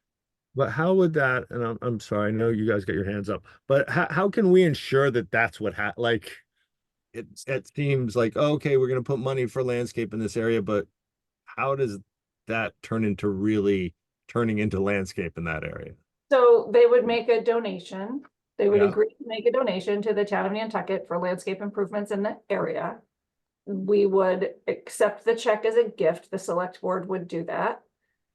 But how would that, and I'm sorry, I know you guys got your hands up, but how can we ensure that that's what like, it seems like, okay, we're going to put money for landscape in this area, but how does that turn into really turning into landscape in that area? So they would make a donation. They would Yeah. agree to make a donation to the town of Nantucket for landscape improvements in the area. we would accept the check as a gift, the select board would do that.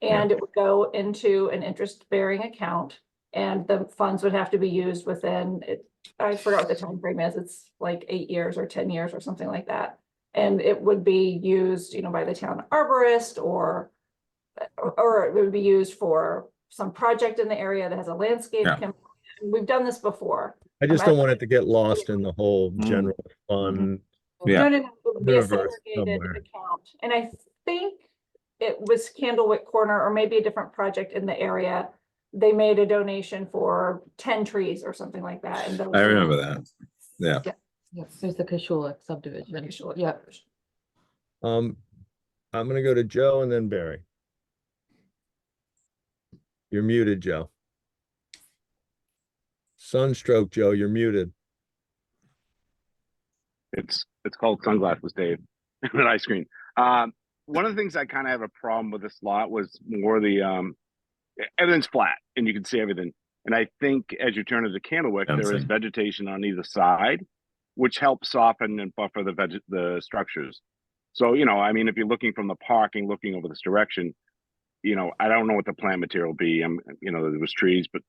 And it would go into an interest-bearing account, and the funds would have to be used within it. I forgot what the time frame is. It's like 8 years or 10 years or something like that. And it would be used, you know, by the town arborist or it would be used for some project in the area that has a landscape. Yeah. We've done this before. I just don't want it to get lost in the whole general fund. Yeah. No, it would be a Universe segregated somewhere. account. And I think it was Candlewick Corner or maybe a different project in the area. They made a donation for 10 trees or something like that. And I remember that. Yeah. Yes, there's the Kishulek subdivision. Yep. I'm gonna go to Joe and then Barry. You're muted, Joe. Sunstroke, Joe, you're muted. It's called sunglasses, Dave. An ice cream. One of the things I kind of have a problem with this lot was more the everything's flat and you can see everything. And I think as you turn into Candlewick, there is vegetation on either side, which helps soften and buffer the structures. So, you know, I mean, if you're looking from the parking, looking over this direction, you know, I don't know what the plant material will be. You know, there was trees, but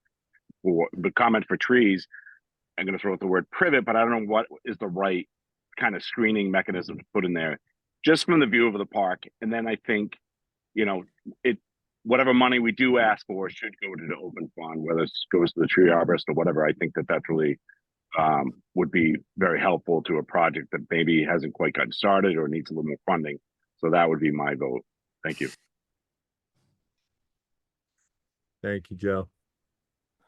comment for trees, I'm going to throw out the word privet, but I don't know what is the right kind of screening mechanism to put in there, just from the view of the park. And then I think, you know, whatever money we do ask for should go to the open fund, whether it goes to the tree arborist or whatever. I think that really would be very helpful to a project that maybe hasn't quite gotten started or needs a little more funding. So that would be my vote. Thank you. Thank you, Joe.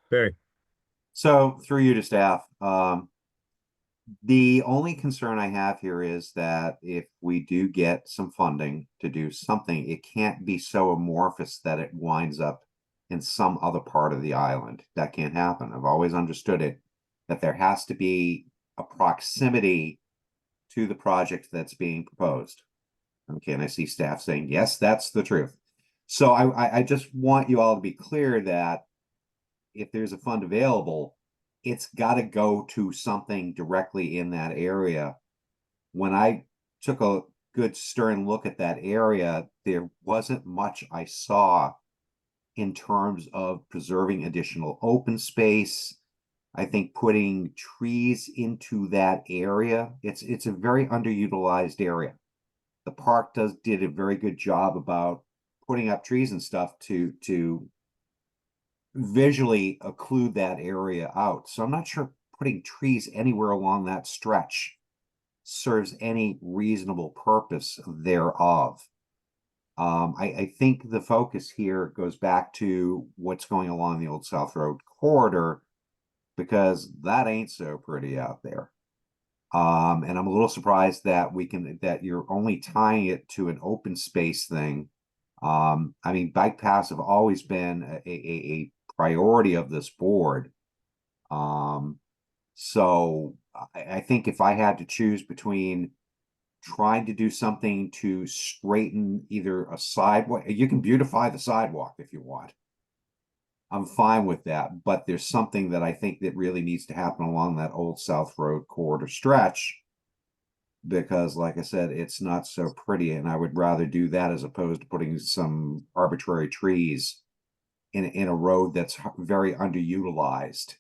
Barry. So through you to staff, the only concern I have here is that if we do get some funding to do something, it can't be so amorphous that it winds up in some other part of the island. That can't happen. I've always understood it, that there has to be a proximity to the project that's being proposed. Okay, and I see staff saying, yes, that's the truth. So I just want you all to be clear that if there's a fund available, it's got to go to something directly in that area. When I took a good stern look at that area, there wasn't much I saw in terms of preserving additional open space. I think putting trees into that area, it's a very underutilized area. The park did a very good job about putting up trees and stuff to visually occlude that area out. So I'm not sure putting trees anywhere along that stretch serves any reasonable purpose thereof. I think the focus here goes back to what's going along the Old South Road corridor, because that ain't so pretty out there. And I'm a little surprised that that you're only tying it to an open space thing. I mean, bike paths have always been a priority of this board. So I think if I had to choose between trying to do something to straighten either a sidewalk, you can beautify the sidewalk if you want. I'm fine with that, but there's something that I think that really needs to happen along that Old South Road corridor stretch, because like I said, it's not so pretty, and I would rather do that as opposed to putting some arbitrary trees in a road that's very underutilized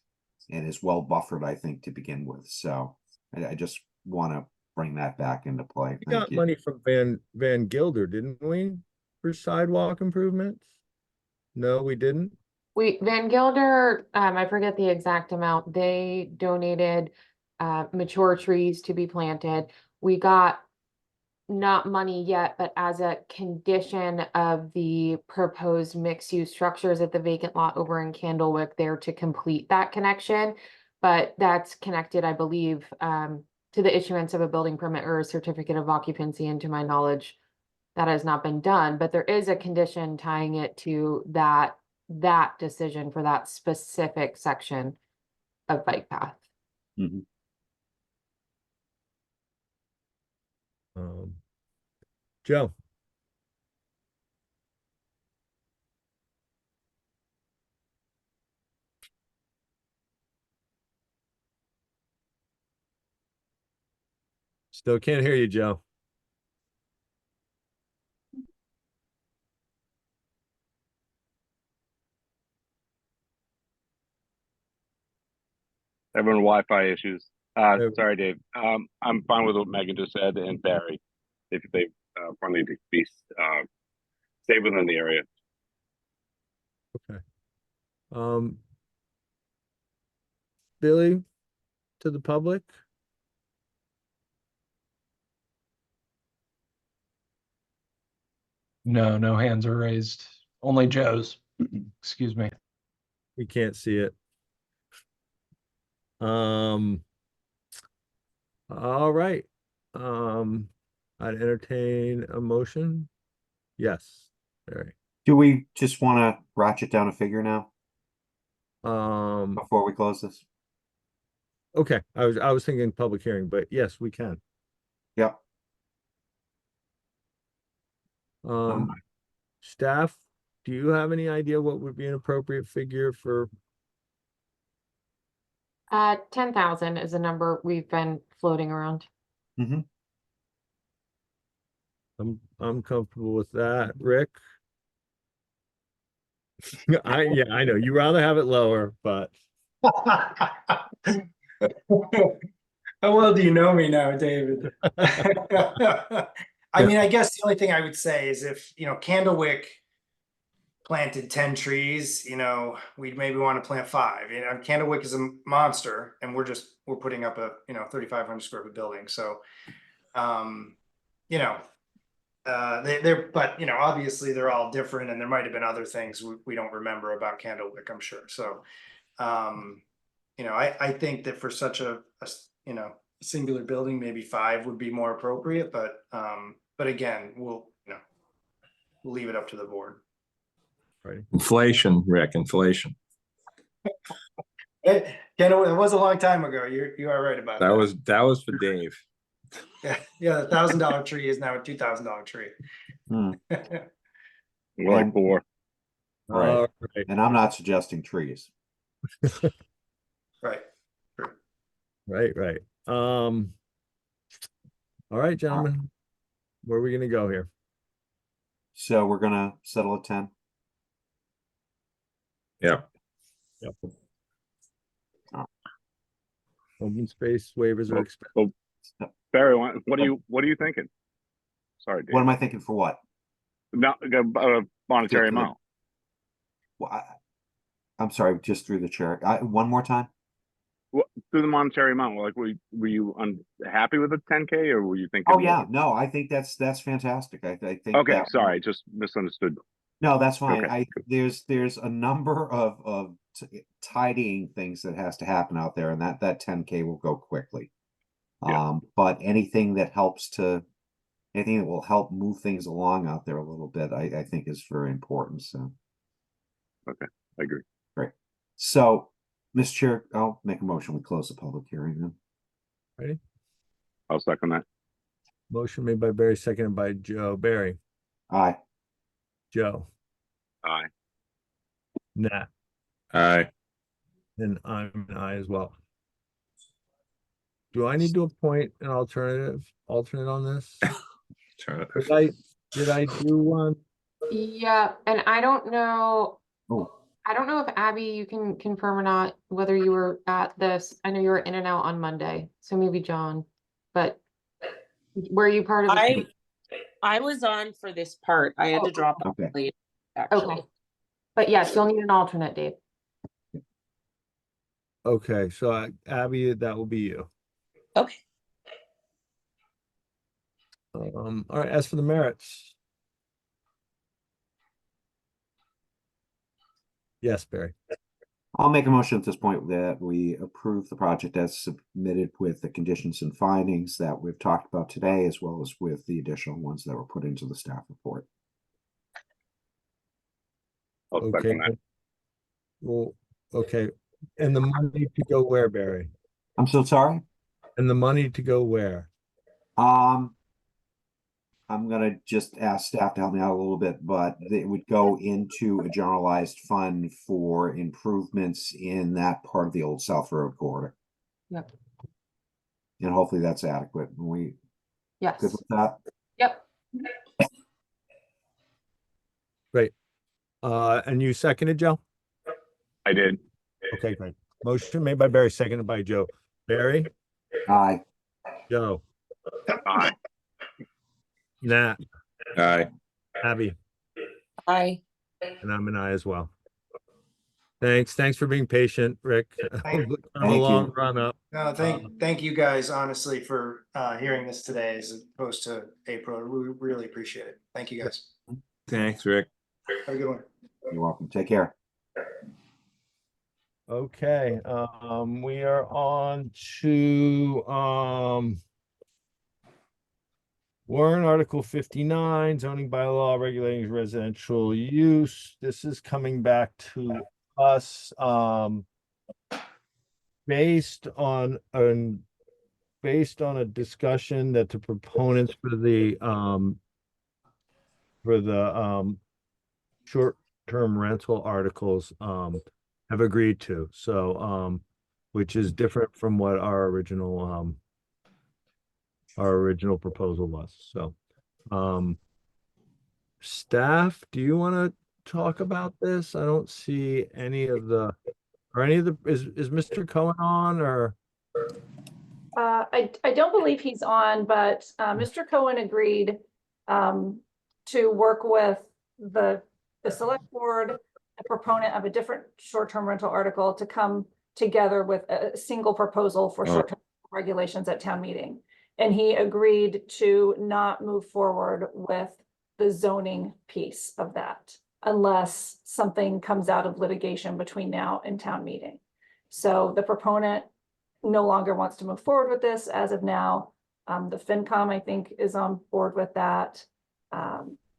and is well buffered, I think, to begin with. So I just want to bring that back into play. We got money from Van Gilder, didn't we, for sidewalk improvements? No, we didn't. Van Gilder, I forget the exact amount, they donated mature trees to be planted. We got not money yet, but as a condition of the proposed mixed-use structures at the vacant lot over in Candlewick there to complete that connection. But that's connected, I believe, to the issuance of a building permit or a certificate of occupancy, and to my knowledge, that has not been done. But there is a condition tying it to that decision for that specific section of bike path. Joe. Still can't hear you, Joe. Having Wi-Fi issues. Yeah. Sorry, Dave. I'm fine with what Megan just said and Barry. If they friendly to be stay within the area. Okay. Billy, to the public? No, no hands are raised. Only Joe's. Excuse me. We can't see it. All right. I'd entertain a motion. Yes, Barry. Do we just want to ratchet down a figure now Um, before we close this? okay, I was thinking public hearing, but yes, we can. Yep. Staff, do you have any idea what would be an appropriate figure for? 10,000 is a number we've been floating around. Mm-hmm. I'm comfortable with that. Rick? Yeah, I know you rather have it lower, but How well do you know me now, David? I mean, I guess the only thing I would say is if, Candlewick planted 10 trees, we'd maybe want to plant 5. Candlewick is a monster and we're putting up a, 3,500 square foot building. So, but obviously they're all different and there might have been other things we don't remember about Candlewick, I'm sure. So, I think that for such a singular building, maybe 5 would be more appropriate, but again, we'll leave it up to the board. right. Inflation, Rick, inflation. It was a long time ago. You are right about that. That was for Dave. Yeah, the $1,000 tree is now a $2,000 tree. Hmm. We're like 4. Right. All right. And I'm not suggesting trees. Right. Right. All right, gentlemen. Where are we gonna go here? So we're gonna settle at 10. Yep. Open space waivers are Well, expected. Barry, what are you thinking? Sorry, Dave. What am I thinking for what? No, monetary Through the- amount. Well, I'm sorry, just through the chair. One more time. Through the monetary amount. Like, were you unhappy with the 10K, or were you thinking? Oh yeah, no, I think that's fantastic. I think. Okay, that- sorry, just misunderstood. No, that's fine. Okay, There's a number of tidying things that has to happen out there, and that 10K will go quickly. Yeah. But anything that will help move things along out there a little bit, I think is very important. So. Okay, I agree. Great. So, Mr. Chair, I'll make a motion. We close the public hearing then. Ready? I'll second that. Motion made by Barry, seconded by Joe. Barry, Aye. Joe, Aye. Nat, Aye. and I'm an aye as well. Do I need to appoint an alternate on this? Did I do one? Yeah, and I don't know. Oh. I don't know if Abby, you can confirm or not whether you were at this. I know you were in and out on Monday, so maybe John, but were you part of the? I was on for this part. I had to drop off Okay. late, actually. Okay. But yes, you'll need an alternate, Dave. Okay, so Abby, that will be you. Okay. All right, as for the merits. Yes, Barry. I'll make a motion at this point that we approve the project as submitted with the conditions and findings that we've talked about today, as well as with the additional ones that were put into the staff report. I'll Okay. second that. Well, okay. And the money to go where, Barry? I'm so sorry. And the money to go where? I'm gonna just ask staff to help me out a little bit, but it would go into a generalized fund for improvements in that part of the old South Road corridor. Yep. And hopefully that's adequate. We Yes. good with that? Yep. Great. And you seconded, Joe? I did. Okay, great. Motion made by Barry, seconded by Joe. Barry, Aye. Joe, Aye. Nat, Aye. Abby, Aye. and I'm an aye as well. Thanks for being patient, Rick. Kind of a Thank long you. run up. No, thank you guys honestly for hearing this today as opposed to April. We really appreciate it. Thank you guys. Thanks, Rick. Have a good one. You're welcome. Take care. Okay, we are on to warrant Article 59, zoning bylaw regulating residential use. This is coming back to us based on a discussion that the proponents for the short-term rental articles have agreed to. So which is different from what our original proposal was. So staff, do you want to talk about this? I don't see any of the is Mr. Cohen on or? I don't believe he's on, but Mr. Cohen agreed to work with the select board, a proponent of a different short-term rental article, to come together with a single proposal for short-term regulations at town meeting. And he agreed to not move forward with the zoning piece of that unless something comes out of litigation between now and town meeting. So the proponent no longer wants to move forward with this as of now. The FinCom, I think, is on board with that.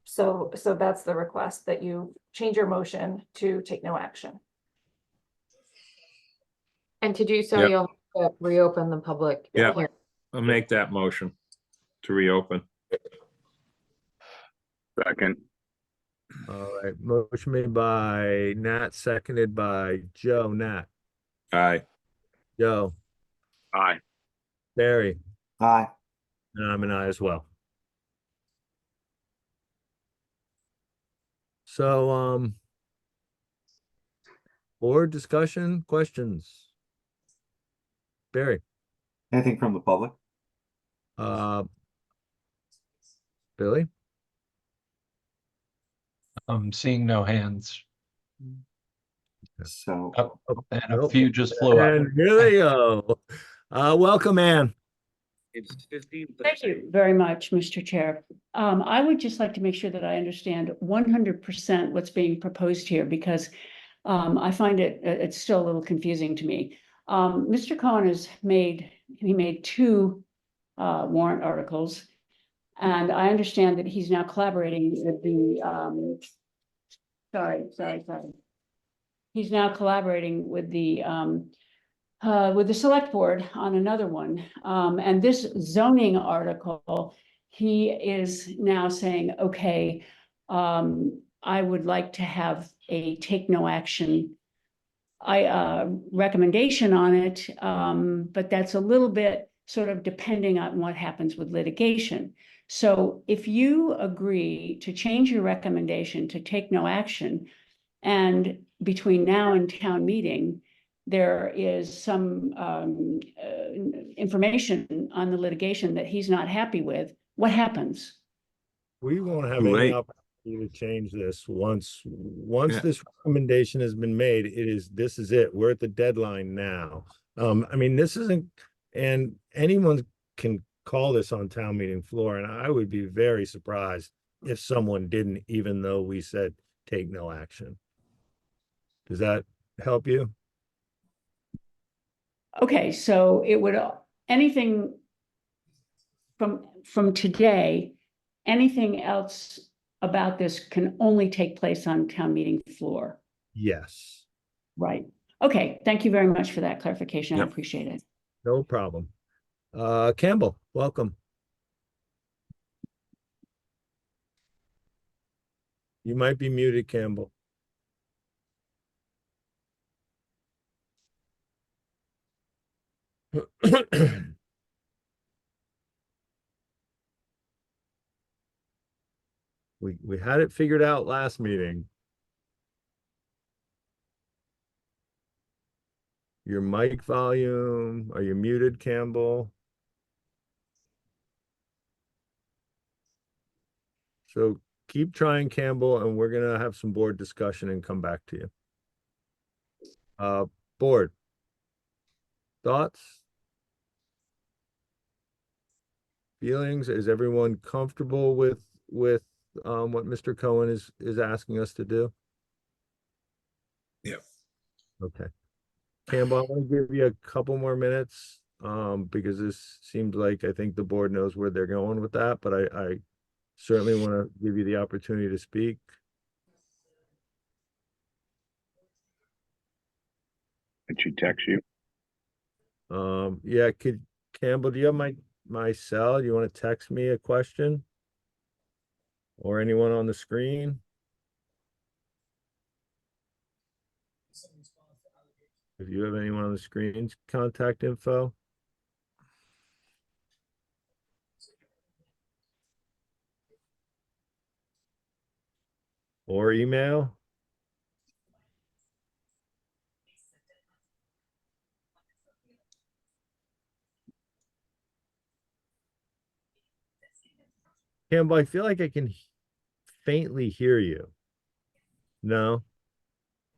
So that's the request, that you change your motion to take no action. And to do so, Yep. you'll have to reopen the public Yep. hearing. I'll make that motion to reopen. Second. All right, motion made by Nat, seconded by Joe. Nat, Aye. Joe, Aye. Barry, Aye. and I'm an aye as well. So, board discussion, questions? Barry, Anything from the public? Billy, I'm seeing no hands. So Oh, and a Nope. few just flew up. and here they go. Welcome, Ann. Thank you very much, Mr. Chair. I would just like to make sure that I understand 100% what's being proposed here, because I find it's still a little confusing to me. Mr. Cohen made two warrant articles, and I understand that he's now collaborating with the He's now collaborating with the select board on another one. And this zoning article, he is now saying, okay, I would like to have a take no action recommendation on it, but that's a little bit sort of depending on what happens with litigation. So if you agree to change your recommendation to take no action, and between now and town meeting, there is some information on the litigation that he's not happy with, what happens? We won't have Too any late. opportunity to change this once Yeah. this recommendation has been made. This is it. We're at the deadline now. I mean, this isn't, and anyone can call this on town meeting floor, and I would be very surprised if someone didn't, even though we said take no action. Does that help you? Okay, so it would, anything from today, anything else about this can only take place on town meeting floor. Yes. Right. Okay, thank you very much for that clarification. I Yep. appreciate it. No problem. Campbell, welcome. You might be muted, Campbell. We had it figured out last meeting. your mic volume. Are you muted, Campbell? So keep trying, Campbell, and we're gonna have some board discussion and come back to you. Board. Thoughts? Feelings? Is everyone comfortable with what Mr. Cohen is asking us to do? Yeah. Okay. Campbell, I'm gonna give you a couple more minutes, because this seems like I think the board knows where they're going with that, but I certainly want to give you the opportunity to speak. Did she text you? Yeah, Campbell, do you have my cell? Do you want to text me a question? Or anyone on the screen? If you have anyone on the screen's contact info. Or email. Campbell, I feel like I can faintly hear you. No?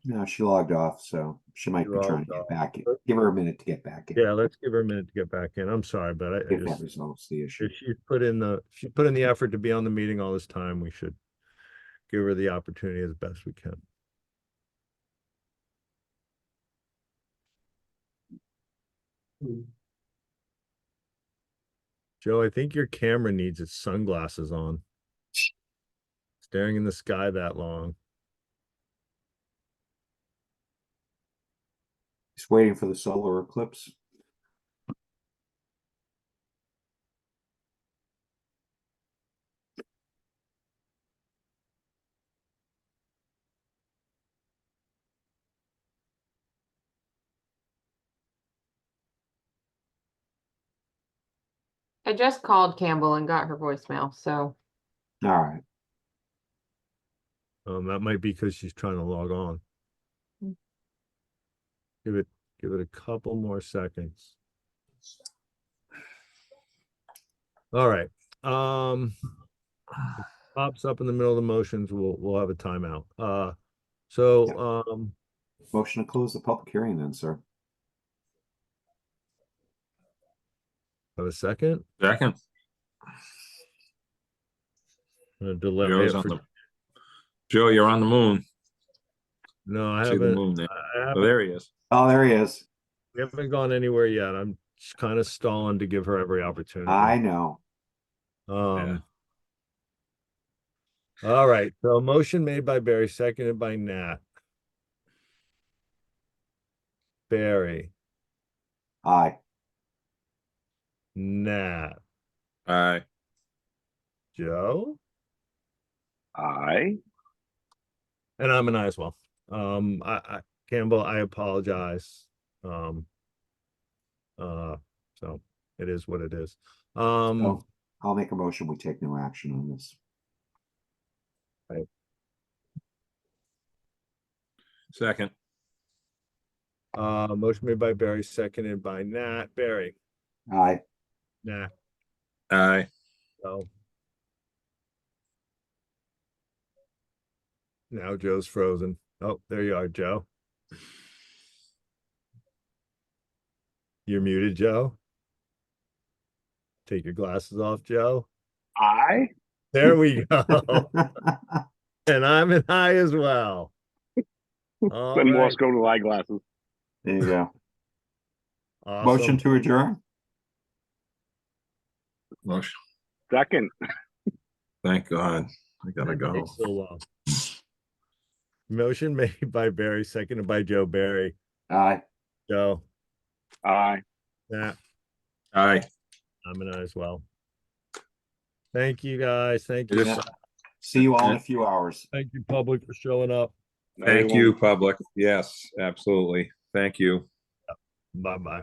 No, she logged off, so she might She be trying logged to off. get back in. Give her a minute to get back in. Yeah, let's give her a minute to get back in. I'm sorry, but I If that just, resolves the issue. if she put in the effort to be on the meeting all this time, we should give her the opportunity as best we can. Joe, I think your camera needs its sunglasses on. Staring in the sky that long. Just waiting for the solar eclipse. I just called Campbell and got her voicemail, so. All right. That might be because she's trying to log on. Give it a couple more seconds. All right. Pops up in the middle of the motions, we'll have a timeout. Motion to close the public hearing then, sir. Have a second? Second. I'm gonna delay Joe's it on for, the, Joe, you're on the moon. no, I See the haven't, moon there. I Oh, haven't, there he is. Oh, there he is. we haven't gone anywhere yet. I'm just kind of stalling to give her every opportunity. I know. All right, so motion made by Barry, seconded by Nat. Barry, Aye. Nat, Aye. Joe, Aye. and I'm an aye as well. Campbell, I apologize. So it is what it is. So I'll make a motion. We take no action on this. Right. Second. Motion made by Barry, seconded by Nat. Barry, Aye. Nat, Aye. so. Now Joe's frozen. Oh, there you are, Joe. You're muted, Joe. Take your glasses off, Joe. Aye. There we go. And I'm an aye as well. All Then right. Morse go to eyeglasses. There you go. Awesome. Motion to adjourn. Motion. Second. Thank God. I gotta That go. takes so long. Motion made by Barry, seconded by Joe. Barry, Aye. Joe, Aye. Nat, Aye. I'm an aye as well. Thank you, guys. Thank you. Just- See you all in a few hours. Thank you, public, for showing up. Thank you, public. Yes, absolutely. Thank you. Bye-bye.